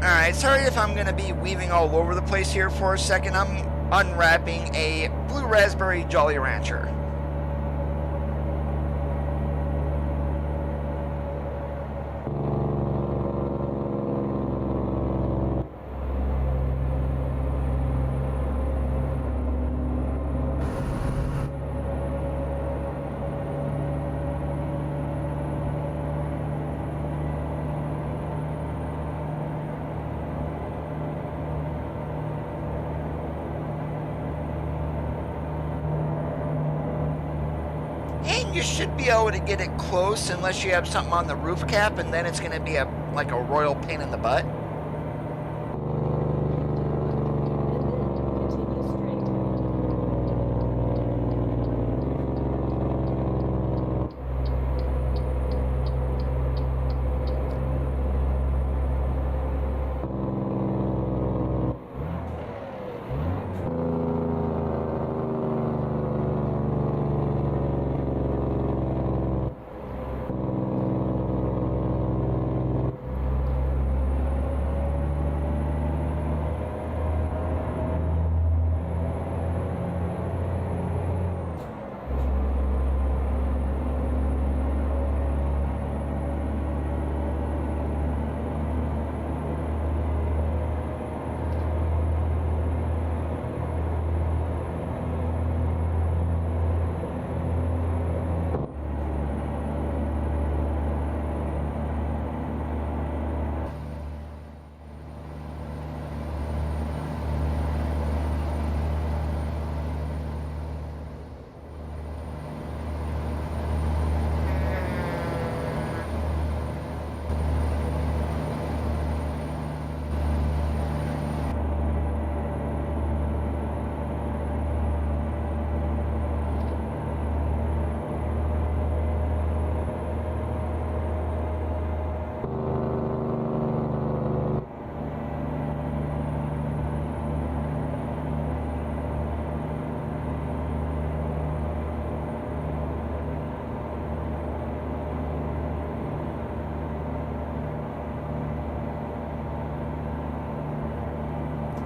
Alright, sorry if I'm going to be weaving all over the place here for a second. I'm unwrapping a Blue Raspberry Jolly Rancher. And you should be able to get it close unless you have something on the roof cap, and then it's going to be like a royal pain in the butt.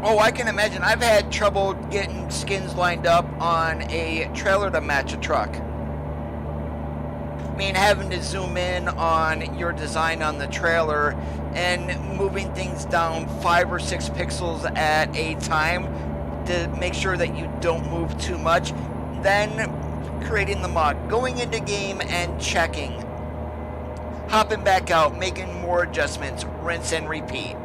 Oh, I can imagine. I've had trouble getting skins lined up on a trailer to match a truck. I mean, having to zoom in on your design on the trailer and moving things down 5 or 6 pixels at a time to make sure that you don't move too much. Then creating the mod, going into game and checking. Hopping back out, making more adjustments, rinse and repeat.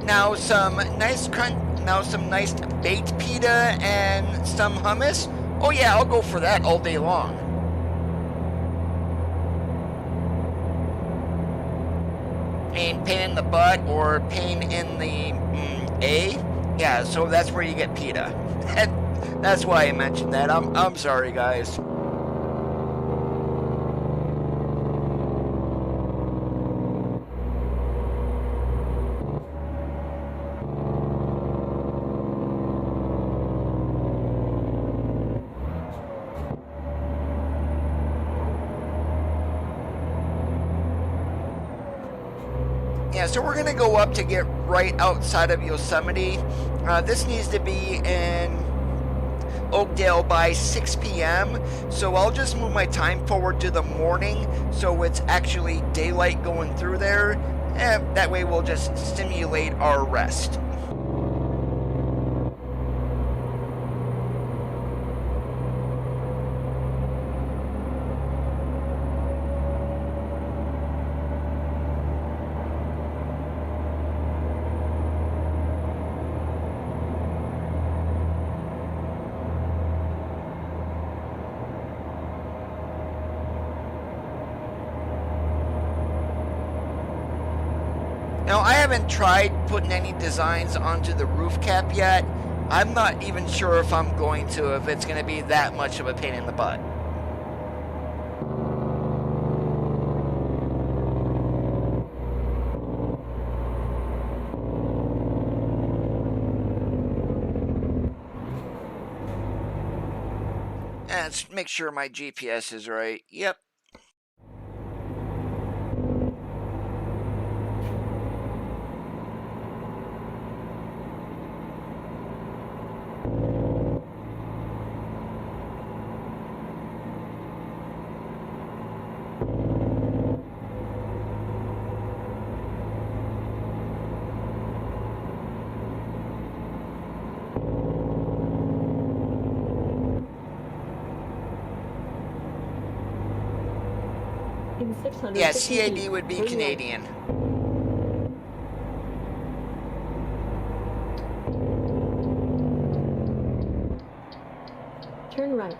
Now some nice baked pita and some hummus. Oh yeah, I'll go for that all day long. And pain in the butt or pain in the A. Yeah, so that's where you get PETA. And that's why I mentioned that. I'm sorry, guys. Yeah, so we're gonna go up to get right outside of Yosemite. This needs to be in Oakdale by 6 p.m. So I'll just move my time forward to the morning so it's actually daylight going through there. And that way we'll just simulate our rest. Now, I haven't tried putting any designs onto the roof cap yet. I'm not even sure if I'm going to, if it's going to be that much of a pain in the butt. And let's make sure my GPS is right. Yep. In 600 Yeah, CAD would be Canadian. Turn right.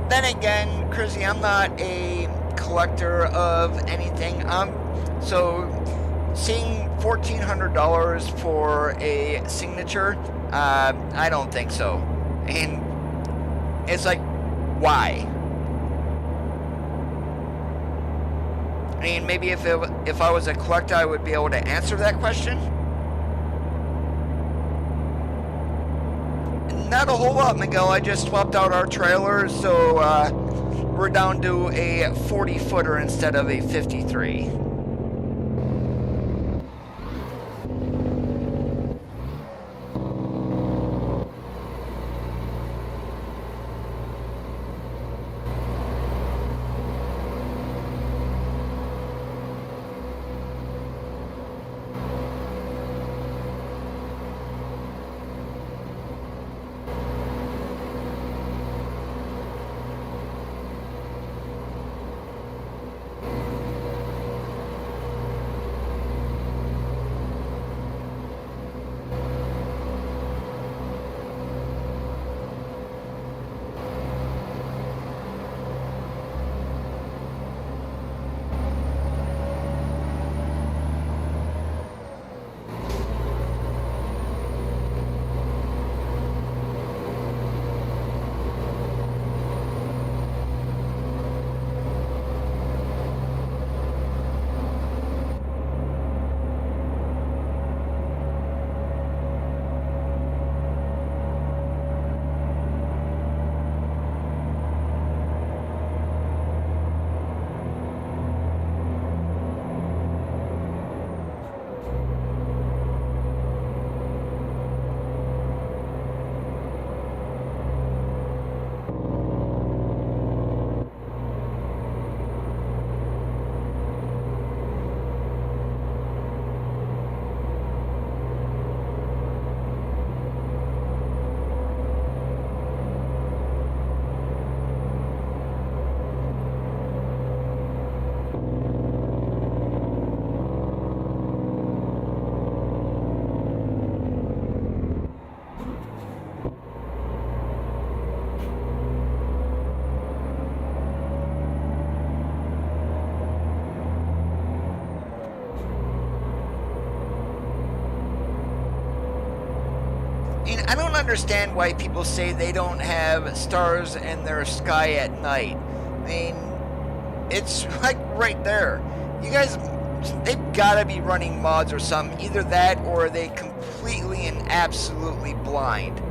Then again, Chrissy, I'm not a collector of anything. So seeing $1,400 for a signature, I don't think so. And it's like, why? I mean, maybe if I was a collector, I would be able to answer that question. Not a whole lot, Miguel. I just swapped out our trailer, so we're down to a 40-footer instead of a 53. I don't understand why people say they don't have stars in their sky at night. I mean, it's like right there. You guys, they've got to be running mods or something. Either that or are they completely and absolutely blind.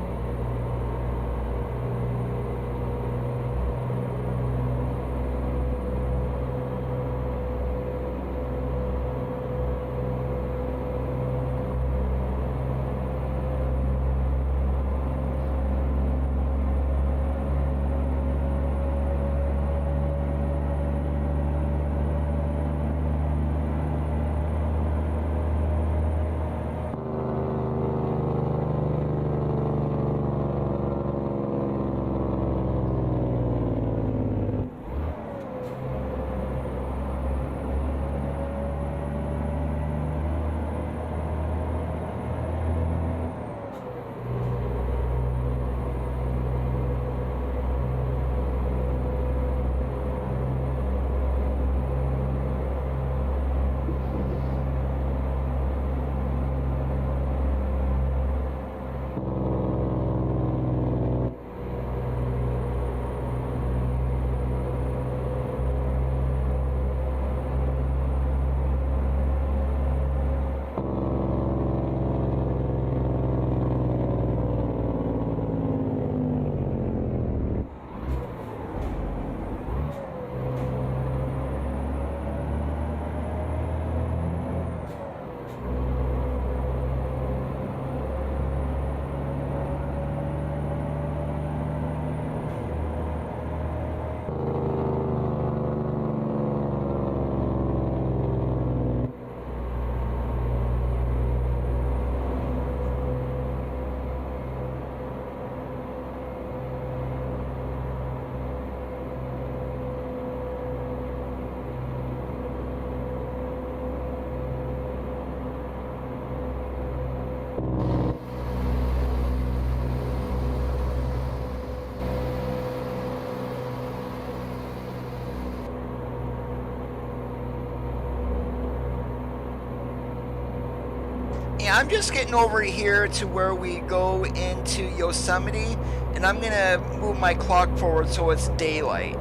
Yeah, I'm just getting over here to where we go into Yosemite, and I'm gonna move my clock forward so it's daylight.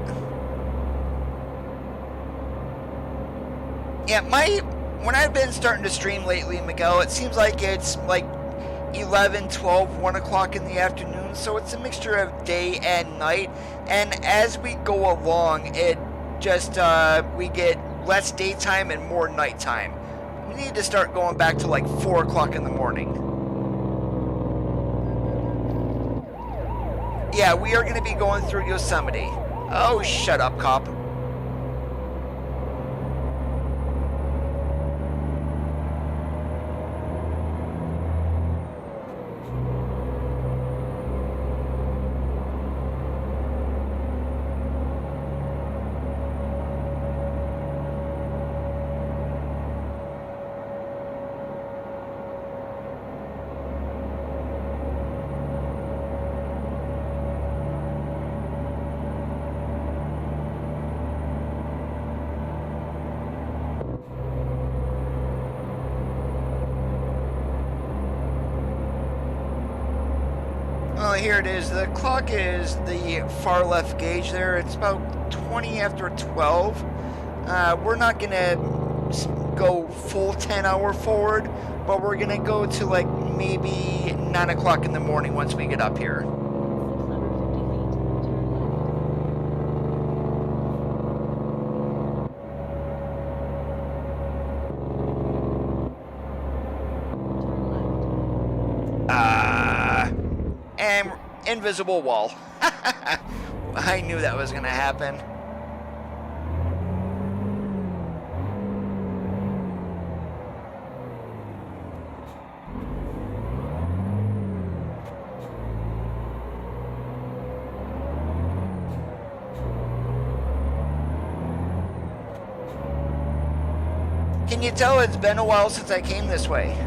Yeah, when I've been starting to stream lately, Miguel, it seems like it's like 11, 12, 1 o'clock in the afternoon, so it's a mixture of day and night, and as we go along, it just, we get less daytime and more nighttime. We need to start going back to like 4 o'clock in the morning. Yeah, we are going to be going through Yosemite. Oh, shut up, cop. Well, here it is. The clock is the far left gauge there. It's about 20 after 12. We're not going to go full 10-hour forward, but we're going to go to like maybe 9 o'clock in the morning once we get up here. And invisible wall. I knew that was going to happen. Can you tell it's been a while since I came this way?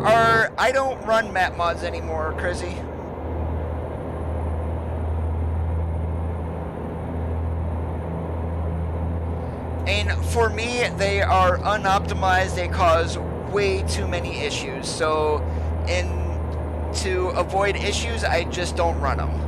I don't run map mods anymore, Crizzy. And for me, they are unoptimized. They cause way too many issues. So, to avoid issues, I just don't run them.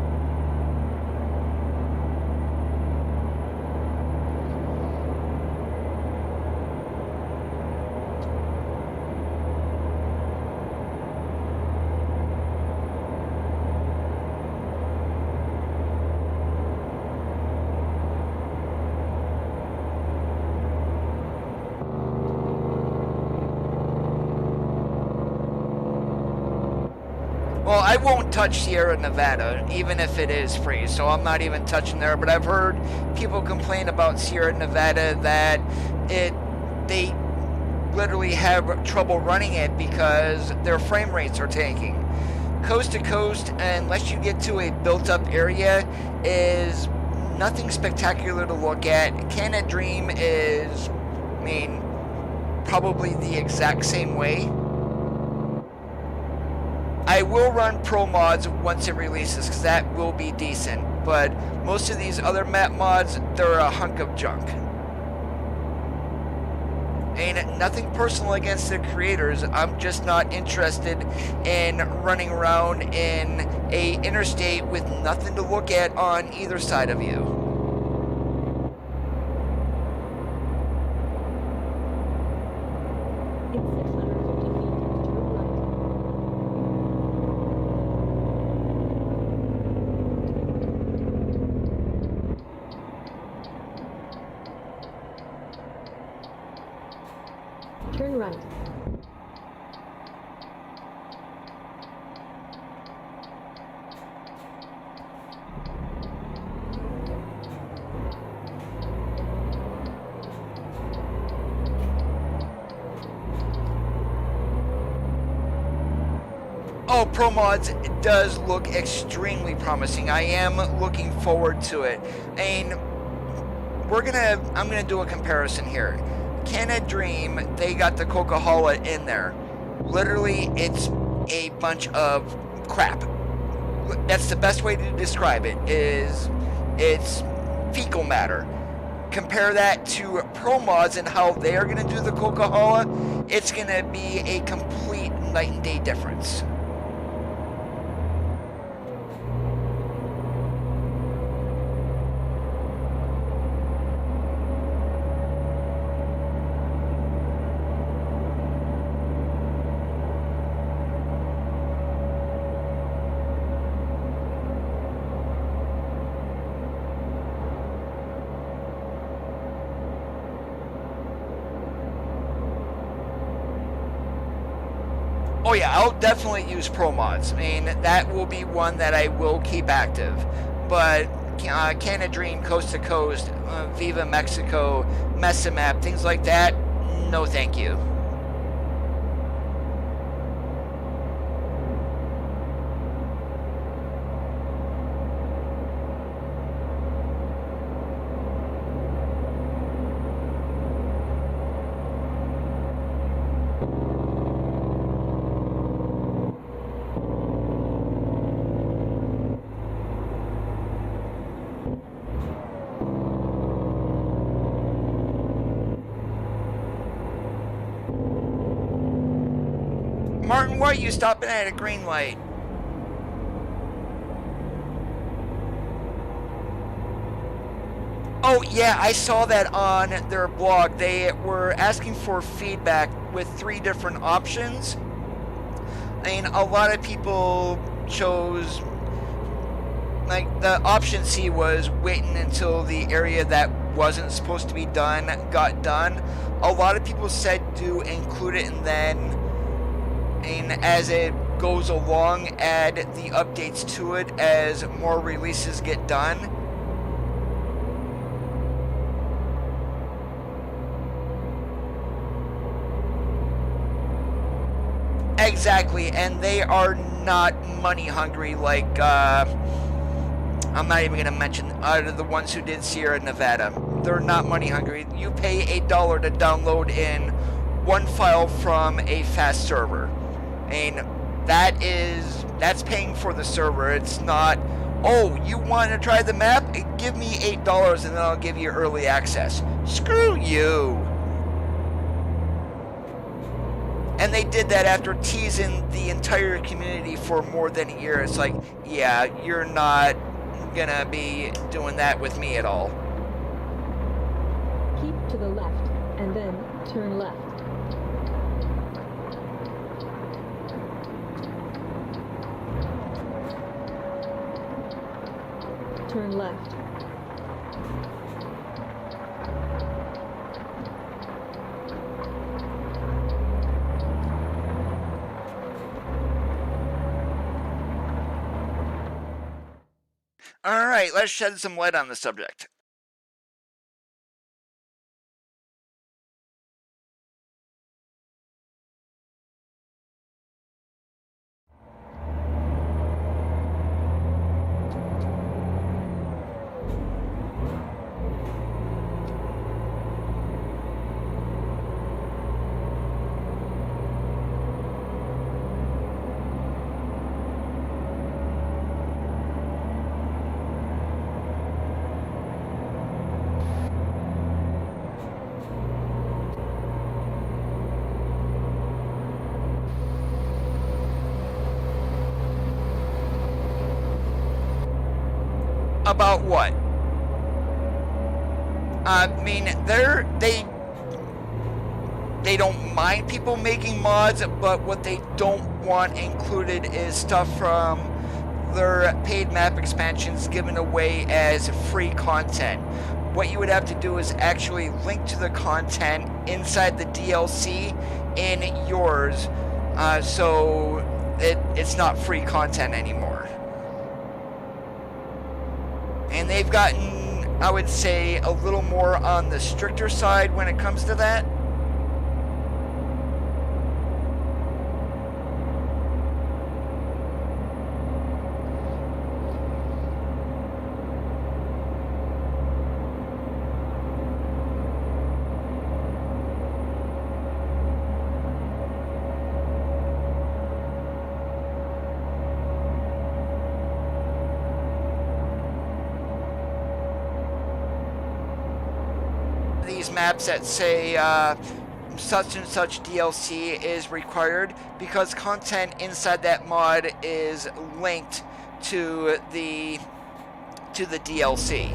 Well, I won't touch Sierra Nevada, even if it is free, so I'm not even touching there. But I've heard people complain about Sierra Nevada that they literally have trouble running it because their frame rates are tanking. Coast to coast, unless you get to a built-up area, is nothing spectacular to look at. Canada Dream is, I mean, probably the exact same way. I will run Pro mods once it releases, because that will be decent. But most of these other map mods, they're a hunk of junk. And nothing personal against the creators. I'm just not interested in running around in a interstate with nothing to look at on either side of you. Turn right. Oh, Pro Mods does look extremely promising. I am looking forward to it. And I'm gonna do a comparison here. Canada Dream, they got the Coca-Cola in there. Literally, it's a bunch of crap. That's the best way to describe it, is it's fecal matter. Compare that to Pro Mods and how they are going to do the Coca-Cola, it's going to be a complete night and day difference. Oh yeah, I'll definitely use Pro Mods. I mean, that will be one that I will keep active. But Canada Dream, Coast to Coast, Viva Mexico, Messamap, things like that, no thank you. Martin, why are you stopping at a green light? Oh yeah, I saw that on their blog. They were asking for feedback with 3 different options. I mean, a lot of people chose, like, the option C was waiting until the area that wasn't supposed to be done got done. A lot of people said to include it and then, and as it goes along, add the updates to it as more releases get done. Exactly, and they are not money hungry like, I'm not even going to mention the ones who did Sierra Nevada. They're not money hungry. You pay $1 to download in one file from a fast server. And that's paying for the server. It's not, oh, you want to try the map? Give me $8 and then I'll give you early access. Screw you. And they did that after teasing the entire community for more than a year. It's like, yeah, you're not gonna be doing that with me at all. Keep to the left, and then turn left. Turn left. All right, let's shed some light on the subject. About what? I mean, they don't mind people making mods, but what they don't want included is stuff from their paid map expansions given away as free content. What you would have to do is actually link to the content inside the DLC in yours, so it's not free content anymore. And they've gotten, I would say, a little more on the stricter side when it comes to that. These maps that say such and such DLC is required because content inside that mod is linked to the DLC.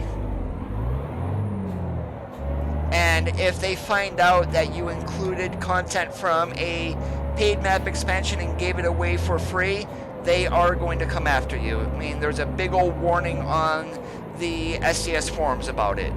And if they find out that you included content from a paid map expansion and gave it away for free, they are going to come after you. I mean, there's a big old warning on the SCS forums about it.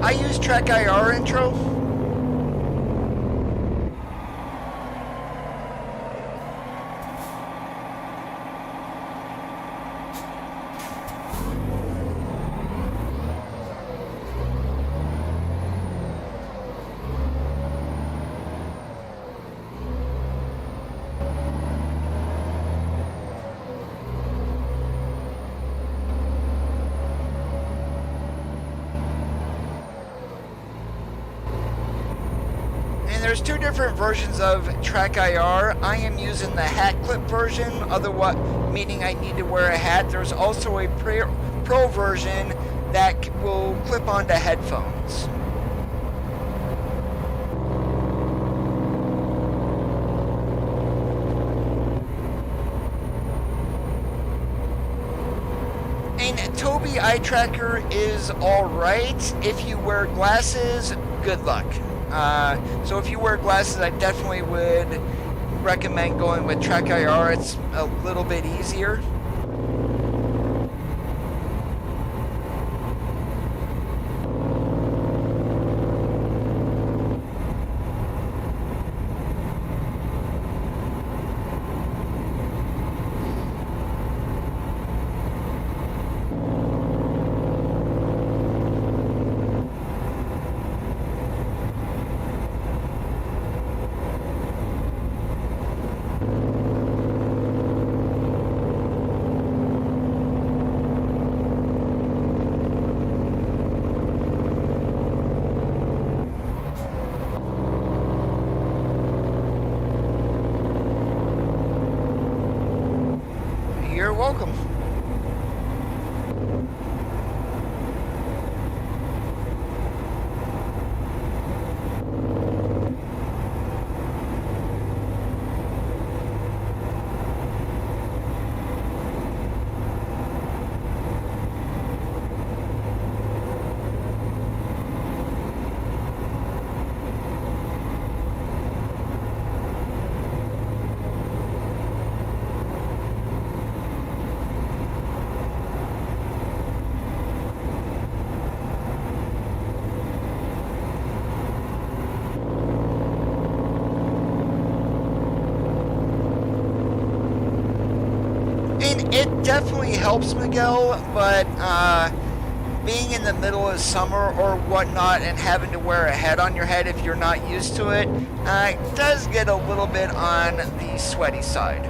I use TrackIR intro. There's two different versions of TrackIR. I am using the hat clip version, otherwise meaning I need to wear a hat. There's also a pro version that will clip onto headphones. And Tobii eye tracker is alright. If you wear glasses, good luck. So if you wear glasses, I definitely would recommend going with TrackIR. It's a little bit easier. You're welcome. It definitely helps, Miguel, but being in the middle of summer or whatnot and having to wear a hat on your head if you're not used to it, does get a little bit on the sweaty side.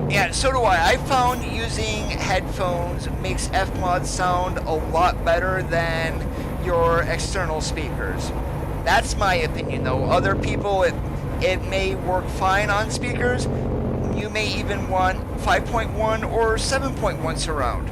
Yeah, so do I. I found using headphones makes FMOD sound a lot better than your external speakers. That's my opinion, though. Other people, it may work fine on speakers. You may even want 5.1 or 7.1 surround.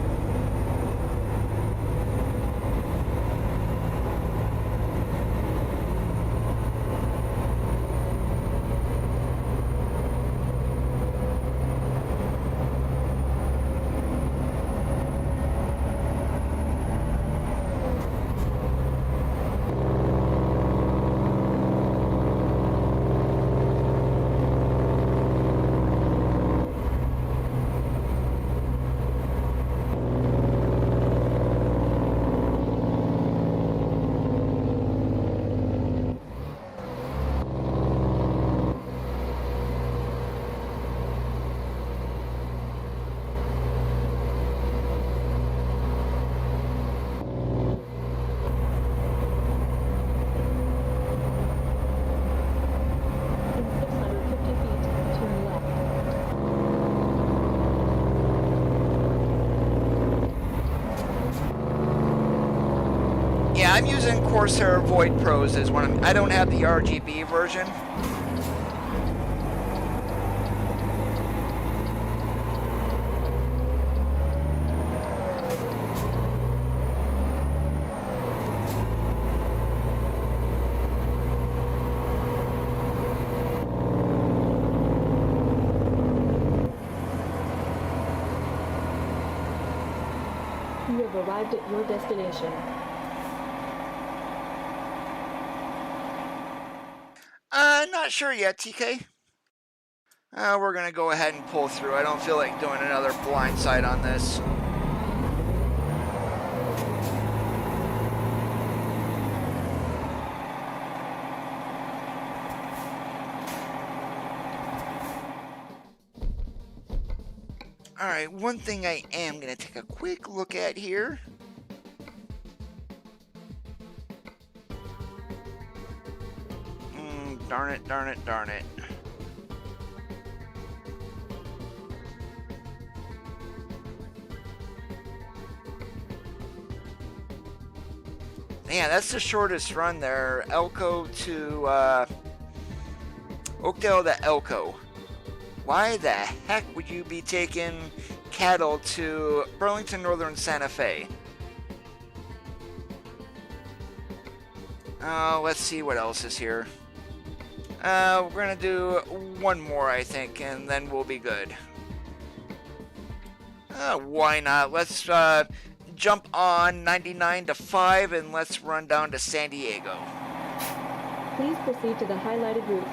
I'm using Corsair Void Pros as one. I don't have the RGB version. You have arrived at your destination. Not sure yet, TK. We're gonna go ahead and pull through. I don't feel like doing another blindside on this. Alright, one thing I am gonna take a quick look at here. Darn it, darn it, darn it. Yeah, that's the shortest run there. Elko to, Oakdale to Elko. Why the heck would you be taking cattle to Burlington Northern Santa Fe? Let's see what else is here. We're gonna do one more, I think, and then we'll be good. Why not? Let's jump on 99 to 5 and let's run down to San Diego. Please proceed to the highlighted route.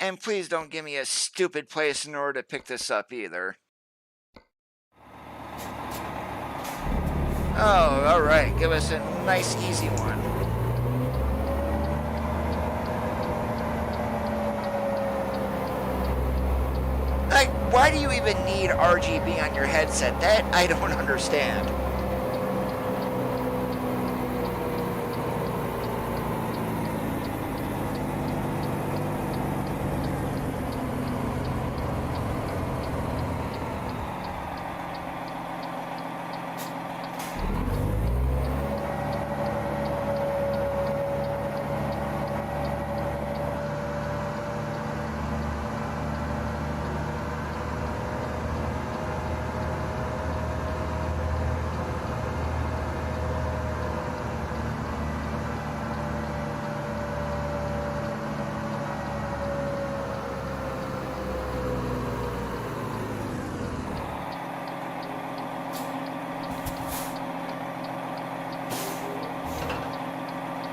And please don't give me a stupid place in order to pick this up either. Oh, alright. Give us a nice, easy one. Like, why do you even need RGB on your headset? That I don't understand.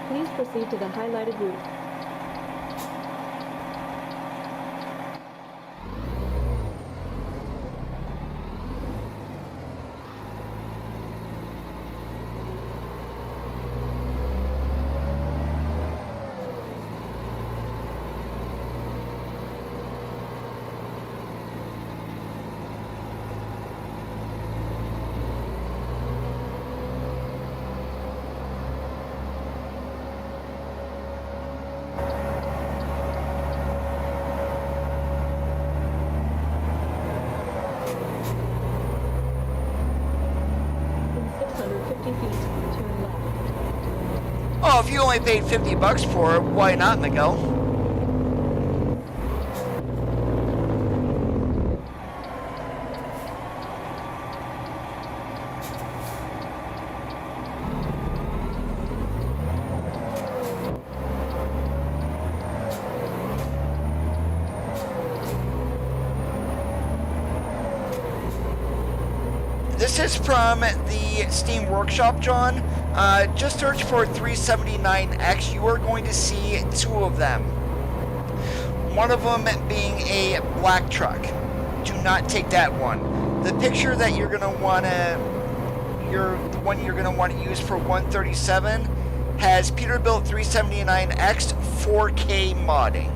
Please proceed to the highlighted route. Oh, if you only paid $50 for it, why not, Miguel? This is from the Steam Workshop, John. Just search for 379X. You are going to see two of them. One of them being a black truck. Do not take that one. The picture that you're going to want to, the one you're going to want to use for 137 has Peterbilt 379X 4K modding.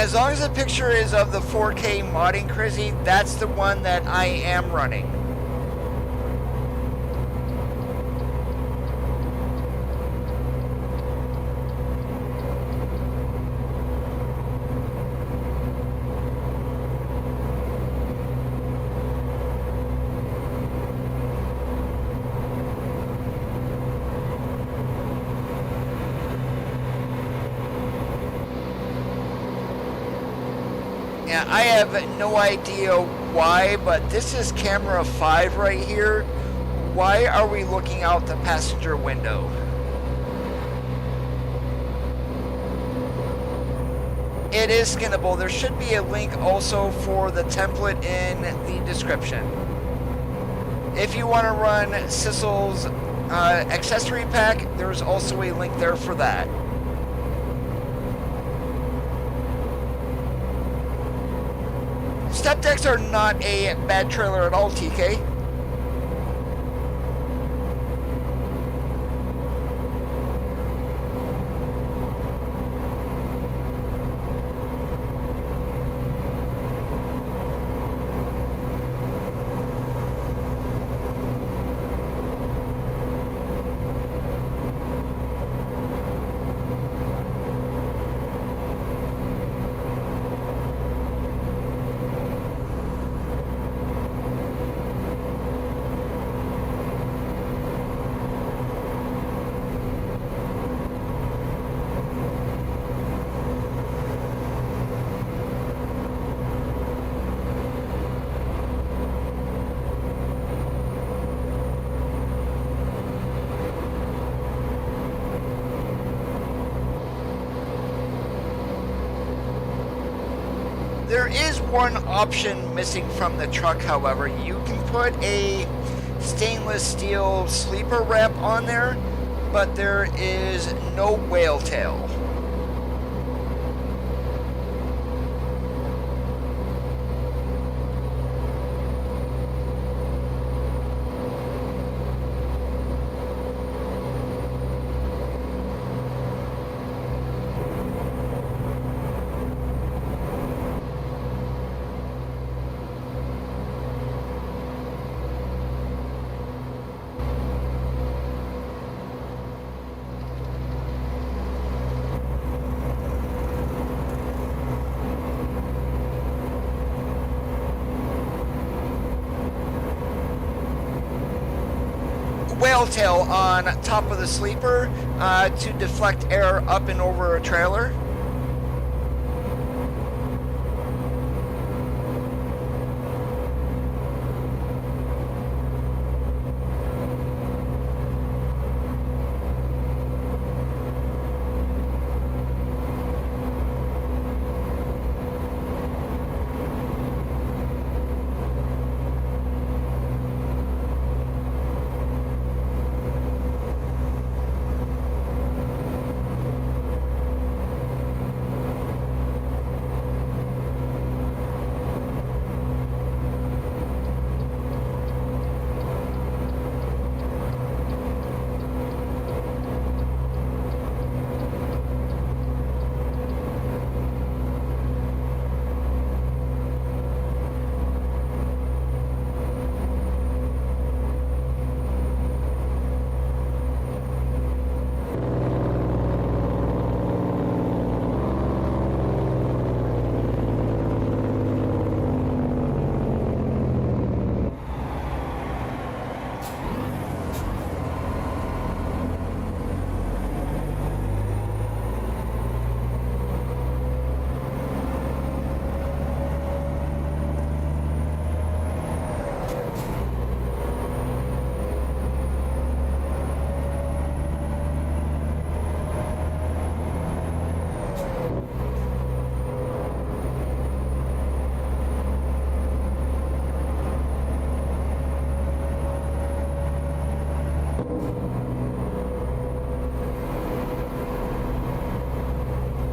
As long as the picture is of the 4K modding crazy, that's the one that I am running. Yeah, I have no idea why, but this is camera 5 right here. Why are we looking out the passenger window? It is skinnable. There should be a link also for the template in the description. If you want to run Sissel's accessory pack, there's also a link there for that. Step decks are not a bad trailer at all, TK. There is one option missing from the truck, however. You can put a stainless steel sleeper wrap on there, but there is no whale tail. Whale tail on top of the sleeper to deflect air up and over a trailer.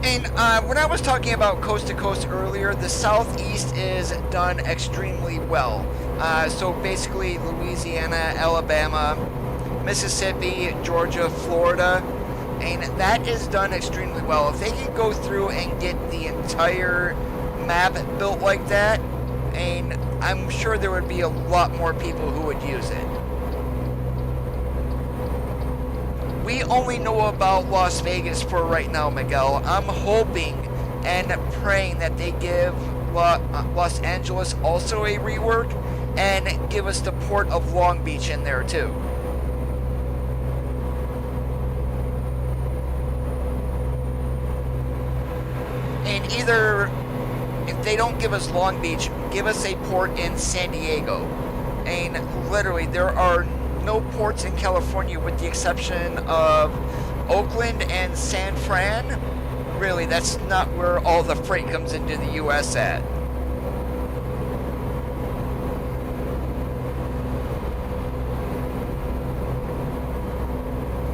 And when I was talking about coast to coast earlier, the southeast is done extremely well. So basically Louisiana, Alabama, Mississippi, Georgia, Florida, And that is done extremely well. If they can go through and get the entire map built like that, and I'm sure there would be a lot more people who would use it. We only know about Las Vegas for right now, Miguel. I'm hoping and praying that they give Los Angeles also a rework and give us the port of Long Beach in there too. And either, if they don't give us Long Beach, give us a port in San Diego. And literally, there are no ports in California with the exception of Oakland and San Fran. Really, that's not where all the freight comes into the U.S. at.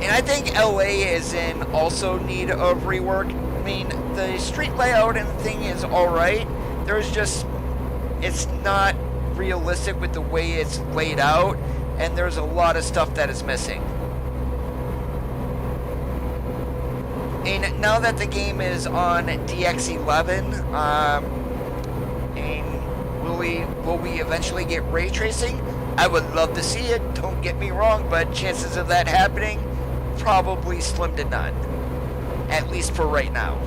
And I think LA is in also need of rework. I mean, the street layout and thing is alright. There's just, it's not realistic with the way it's laid out, and there's a lot of stuff that is missing. And now that the game is on DX11, and will we eventually get ray tracing? I would love to see it, don't get me wrong, but chances of that happening, probably slim to none. At least for right now.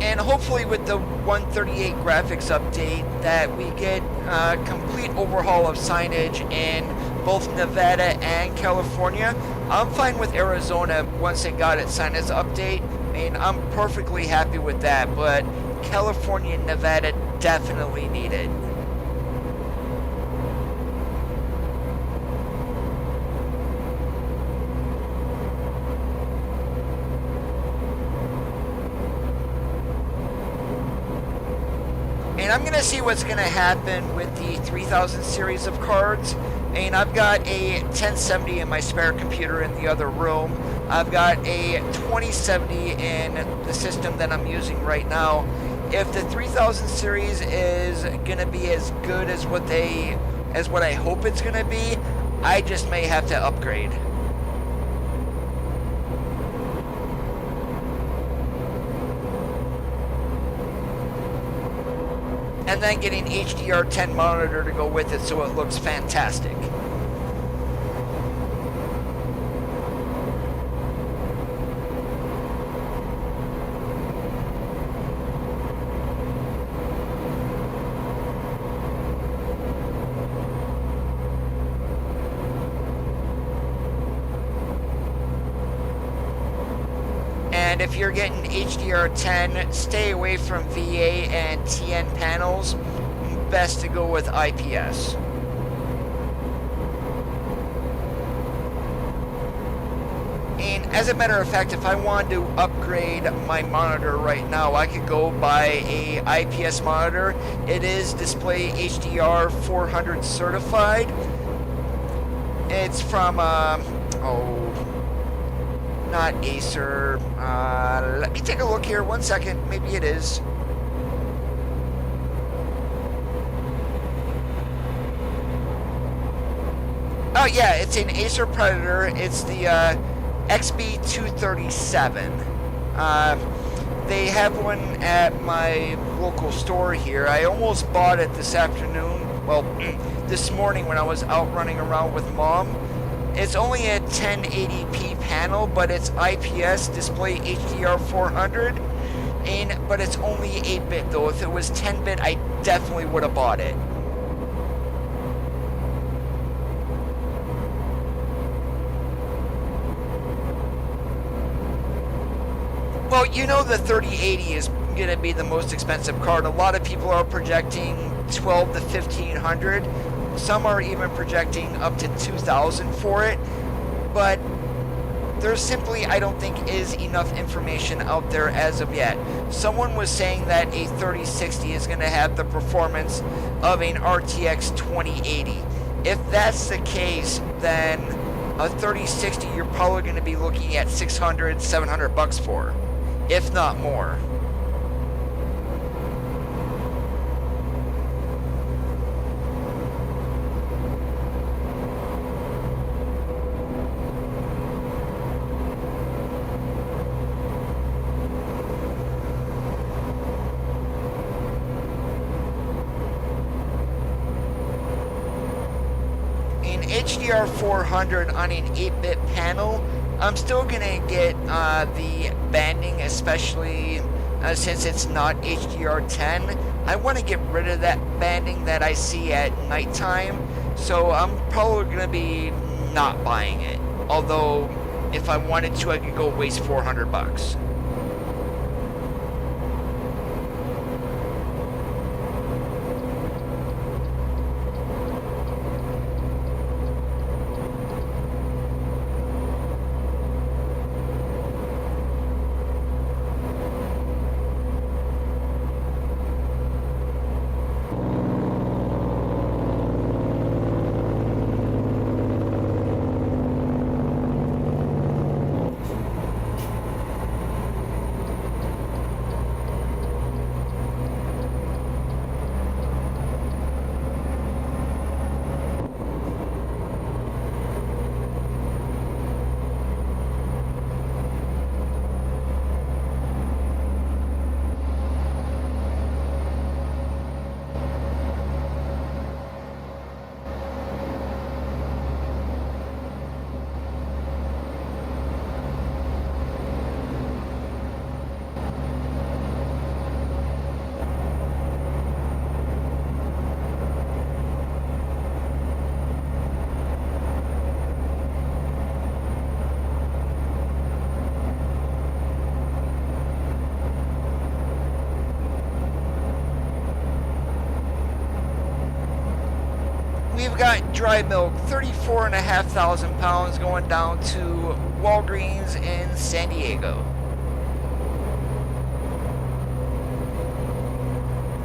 And hopefully with the 138 graphics update that we get a complete overhaul of signage in both Nevada and California. I'm fine with Arizona once it got its signage update. I mean, I'm perfectly happy with that, but California and Nevada definitely need it. And I'm going to see what's going to happen with the 3000 series of cards. And I've got a 1070 in my spare computer in the other room. I've got a 2070 in the system that I'm using right now. If the 3000 series is going to be as good as what I hope it's going to be, I just may have to upgrade. And then get an HDR10 monitor to go with it so it looks fantastic. And if you're getting HDR10, stay away from VA and TN panels. Best to go with IPS. And as a matter of fact, if I wanted to upgrade my monitor right now, I could go buy a IPS monitor. It is Display HDR 400 certified. It's from, not Acer. Let me take a look here. 1 second. Maybe it is. Oh yeah, it's an Acer Predator. It's the XB237. They have one at my local store here. I almost bought it this afternoon. Well, this morning when I was out running around with Mom. It's only a 1080p panel, but it's IPS Display HDR 400. But it's only 8-bit though. If it was 10-bit, I definitely would have bought it. Well, you know the 3080 is going to be the most expensive card. A lot of people are projecting $1,200 to $1,500. Some are even projecting up to $2,000 for it. But there simply, I don't think, is enough information out there as of yet. Someone was saying that a 3060 is going to have the performance of an RTX 2080. If that's the case, then a 3060 you're probably going to be looking at 600, 700 bucks for, if not more. HDR 400 on an 8-bit panel, I'm still gonna get the banding, especially since it's not HDR 10. I want to get rid of that banding that I see at nighttime, so I'm probably gonna be not buying it. Although, if I wanted to, I could go waste 400 bucks. We've got dry milk, 34,500 pounds, going down to Walgreens in San Diego.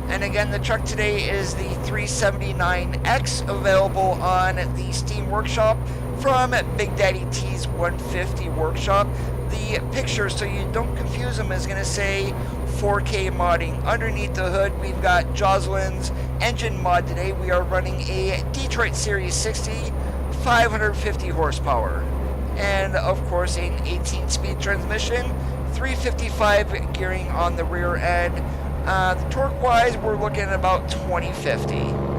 And again, the truck today is the 379X, available on the Steam Workshop from Big Daddy T's 150 Workshop. The picture, so you don't confuse them, is going to say 4K modding. Underneath the hood, we've got Jocelyn's engine mod today. We are running a Detroit Series 60, 550 horsepower. And of course, an 18-speed transmission, 355 gearing on the rear end. The torque-wise, we're looking at about 2050.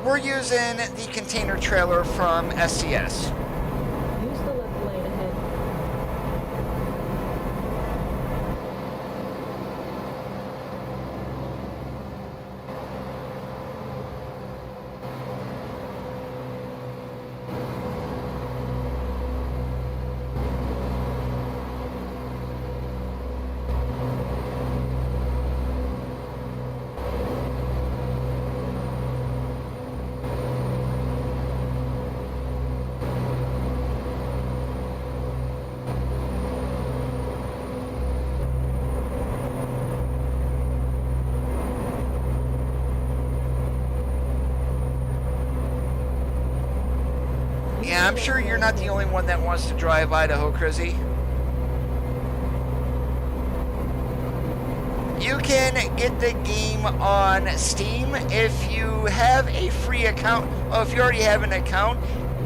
We're using the container trailer from SCS. Use the left lane ahead. Yeah, I'm sure you're not the only one that wants to drive Idaho, Crizzy. You can get the game on Steam if you have a free account. Oh, if you already have an account,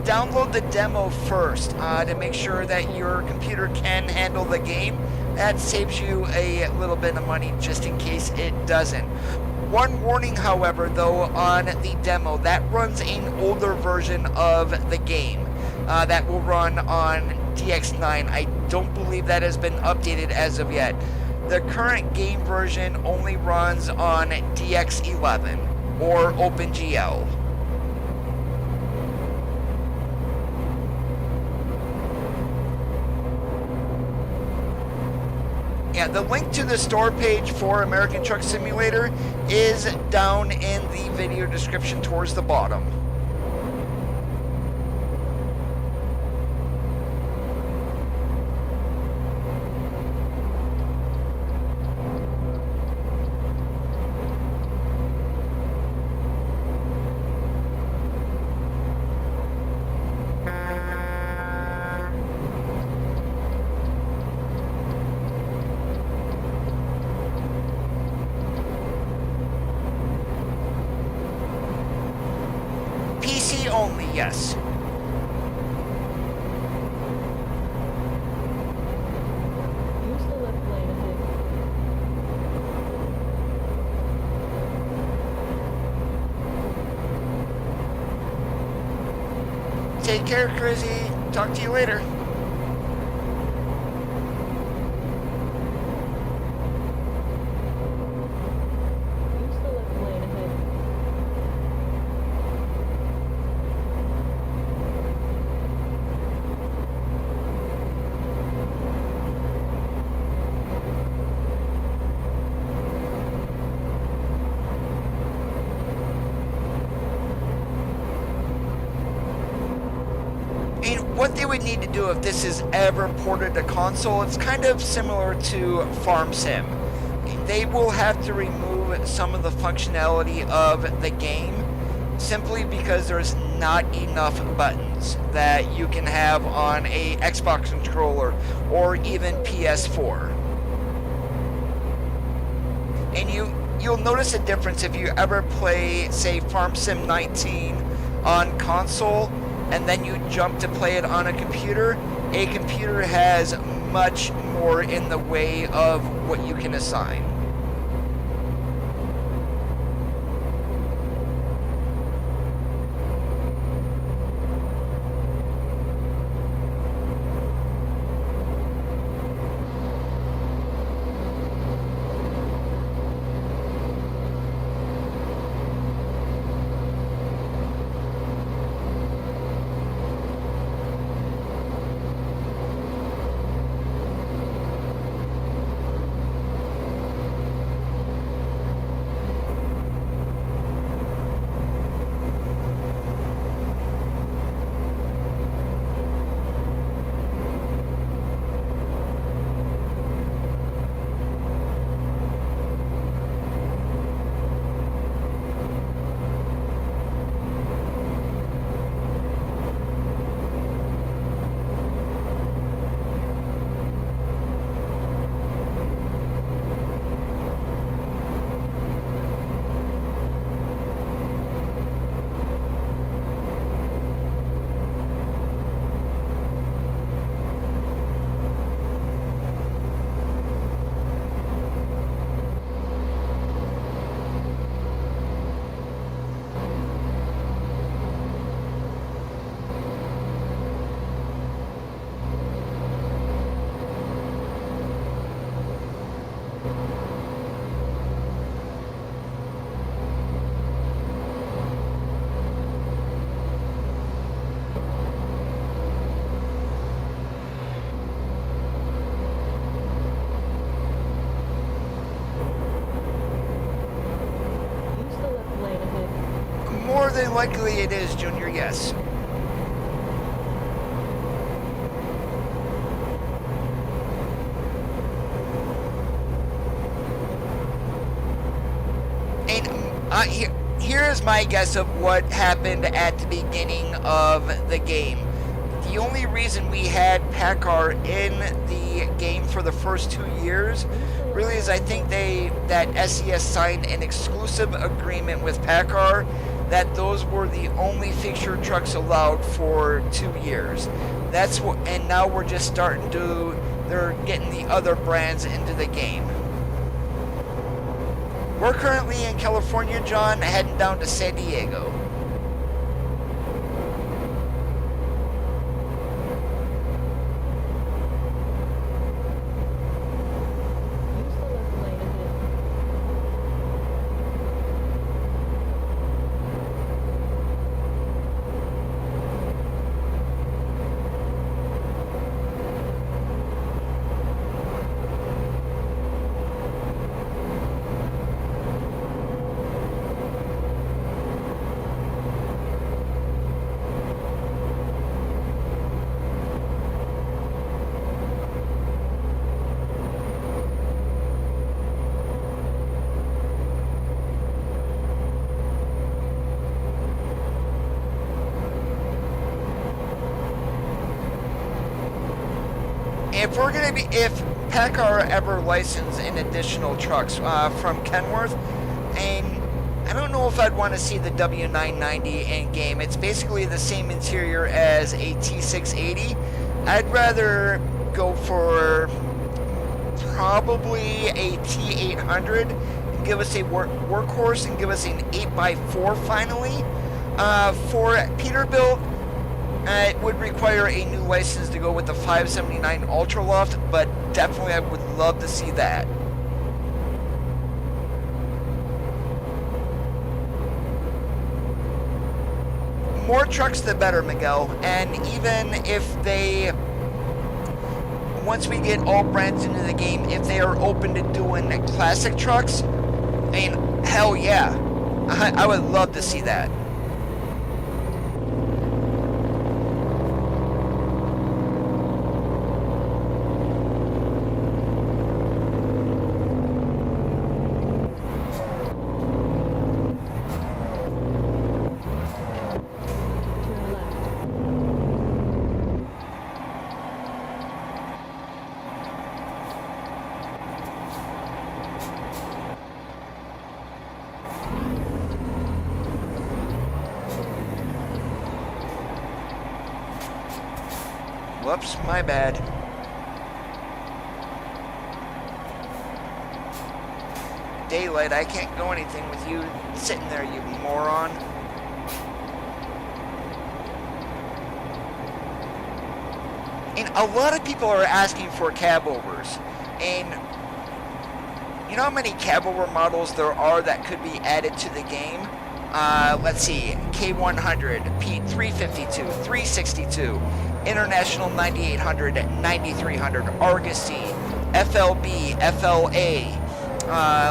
download the demo first to make sure that your computer can handle the game. That saves you a little bit of money just in case it doesn't. One warning, however, though, on the demo, that runs an older version of the game that will run on DX9. I don't believe that has been updated as of yet. The current game version only runs on DX11. or OpenGL. Yeah, the link to the store page for American Truck Simulator is down in the video description towards the bottom. PC only, yes. Use the left lane ahead. Take care, Crizzy. Talk to you later. Use the left lane ahead. And what they would need to do if this is ever ported to console, it's kind of similar to Farm Sim. They will have to remove some of the functionality of the game simply because there's not enough buttons that you can have on a Xbox controller or even PS4. And you'll notice a difference if you ever play, say, Farm Sim 19 on console and then you jump to play it on a computer. A computer has much more in the way of what you can assign. More than likely it is, Junior, yes. And here is my guess of what happened at the beginning of the game. The only reason we had PACCAR in the game for the first 2 years really is I think that SES signed an exclusive agreement with PACCAR that those were the only featured trucks allowed for 2 years. That's what, and now we're just starting to, they're getting the other brands into the game. We're currently in California, John, heading down to San Diego. Use the left lane ahead. if PACCAR ever license in additional trucks from Kenworth, and I don't know if I'd want to see the W990 in game. It's basically the same interior as a T680. I'd rather go for probably a T800 and give us a workhorse and give us an 8x4 finally. For Peterbilt, it would require a new license to go with the 579 Ultra Loft, but definitely I would love to see that. More trucks the better, Miguel, and even if they, once we get all brands into the game, if they are open to doing classic trucks, I mean, hell yeah, I would love to see that. Whoops, my bad. Daylight, I can't go anything with you sitting there, you moron. And a lot of people are asking for cab overs. And you know how many cab over models there are that could be added to the game? Let's see, K100, P352, 362, International 9800, 9300, Argosy, FLB, FLA,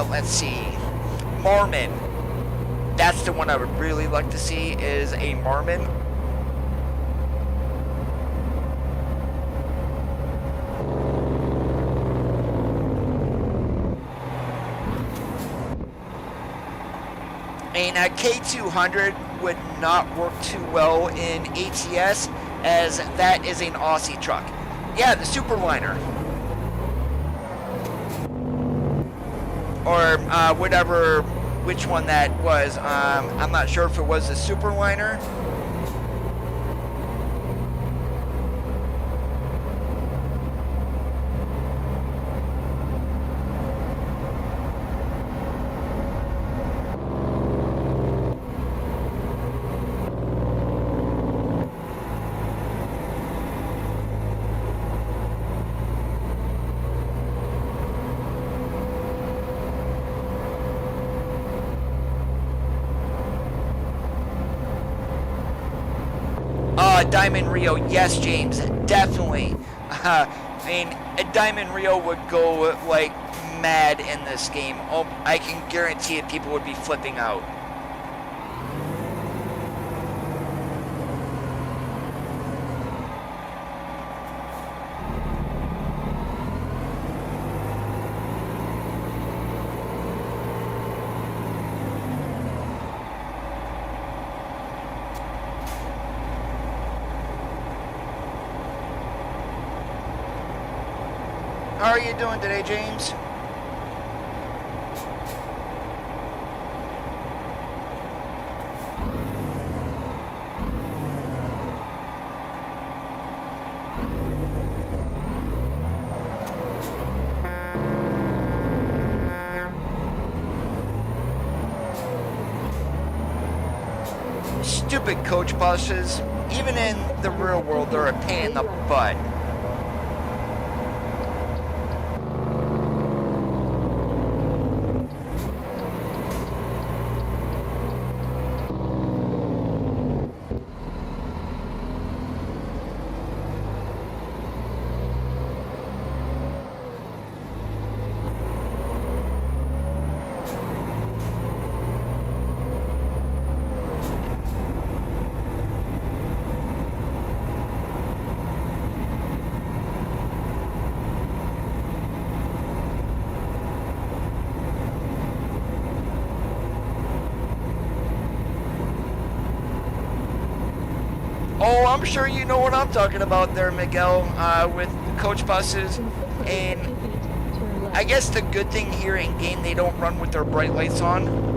let's see, Marmon. That's the one I would really like to see, is a Marmon. And a K200 would not work too well in ATS, as that is an Aussie truck. Yeah, the Superliner. Or whatever, which one that was. I'm not sure if it was the Superliner. Diamond Rio, yes, James, definitely. I mean, a Diamond Rio would go like mad in this game. Oh, I can guarantee it, people would be flipping out. How are you doing today, James? Stupid coach buses, even in the real world, they're a pain in the butt. I'm sure you know what I'm talking about there, Miguel, with coach buses. And I guess the good thing here in game, they don't run with their bright lights on.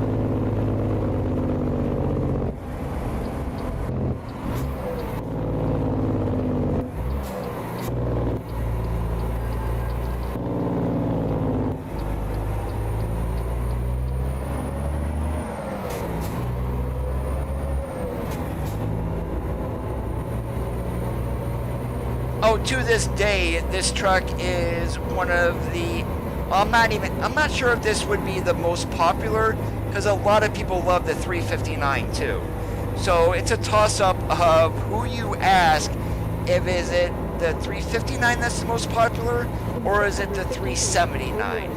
Oh, to this day, this truck is one of the, I'm not sure if this would be the most popular, because a lot of people love the 359 too. So it's a toss-up of who you ask, if is it the 359 that's the most popular, or is it the 379?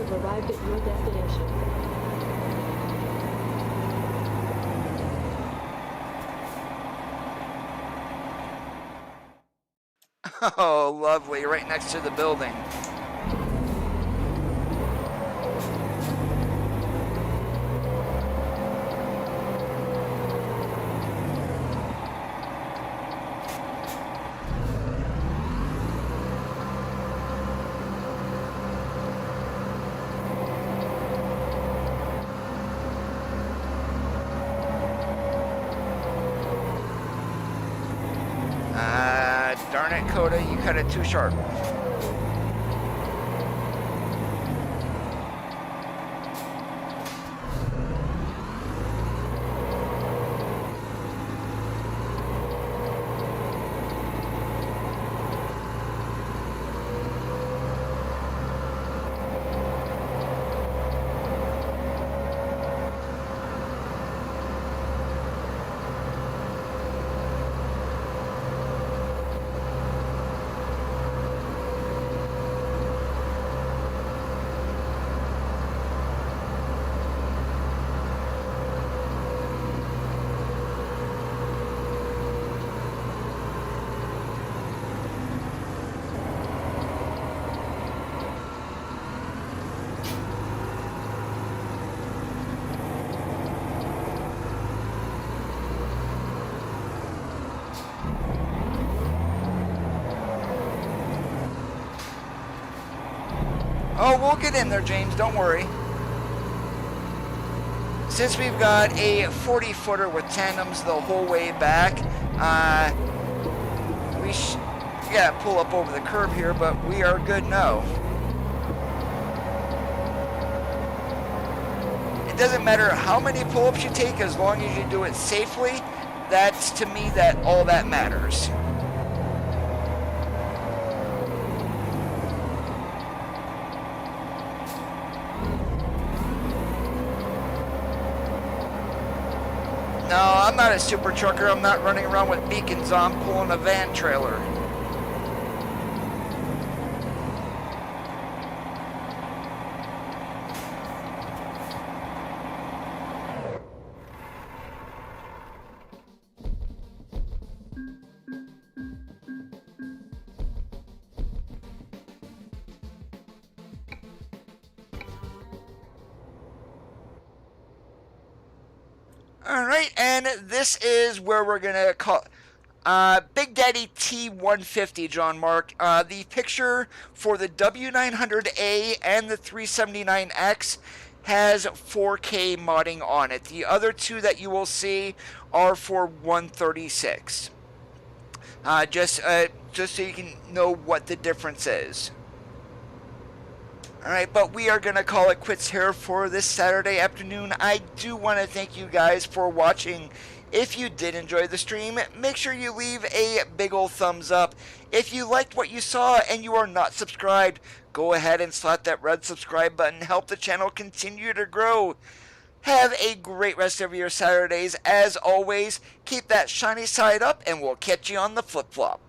Arrived at your destination. Oh, lovely, right next to the building. Darn it, Coda, you cut it too sharp. Oh, we'll get in there, James, don't worry. Since we've got a 40-footer with tandems the whole way back, we gotta pull up over the curb here, but we are good now. It doesn't matter how many pull-ups you take, as long as you do it safely. That's, to me, all that matters. No, I'm not a super trucker. I'm not running around with beacons on pulling a van trailer. Alright, and this is where we're going to call Big Daddy T150, John Mark. The picture for the W900A and the 379X has 4K modding on it. The other two that you will see are for 136. Just so you can know what the difference is. Alright, but we are going to call it quits here for this Saturday afternoon. I do want to thank you guys for watching. If you did enjoy the stream, make sure you leave a big old thumbs up. If you liked what you saw and you are not subscribed, go ahead and slap that red subscribe button. Help the channel continue to grow. Have a great rest of your Saturdays. As always, keep that shiny side up and we'll catch you on the flip-flop.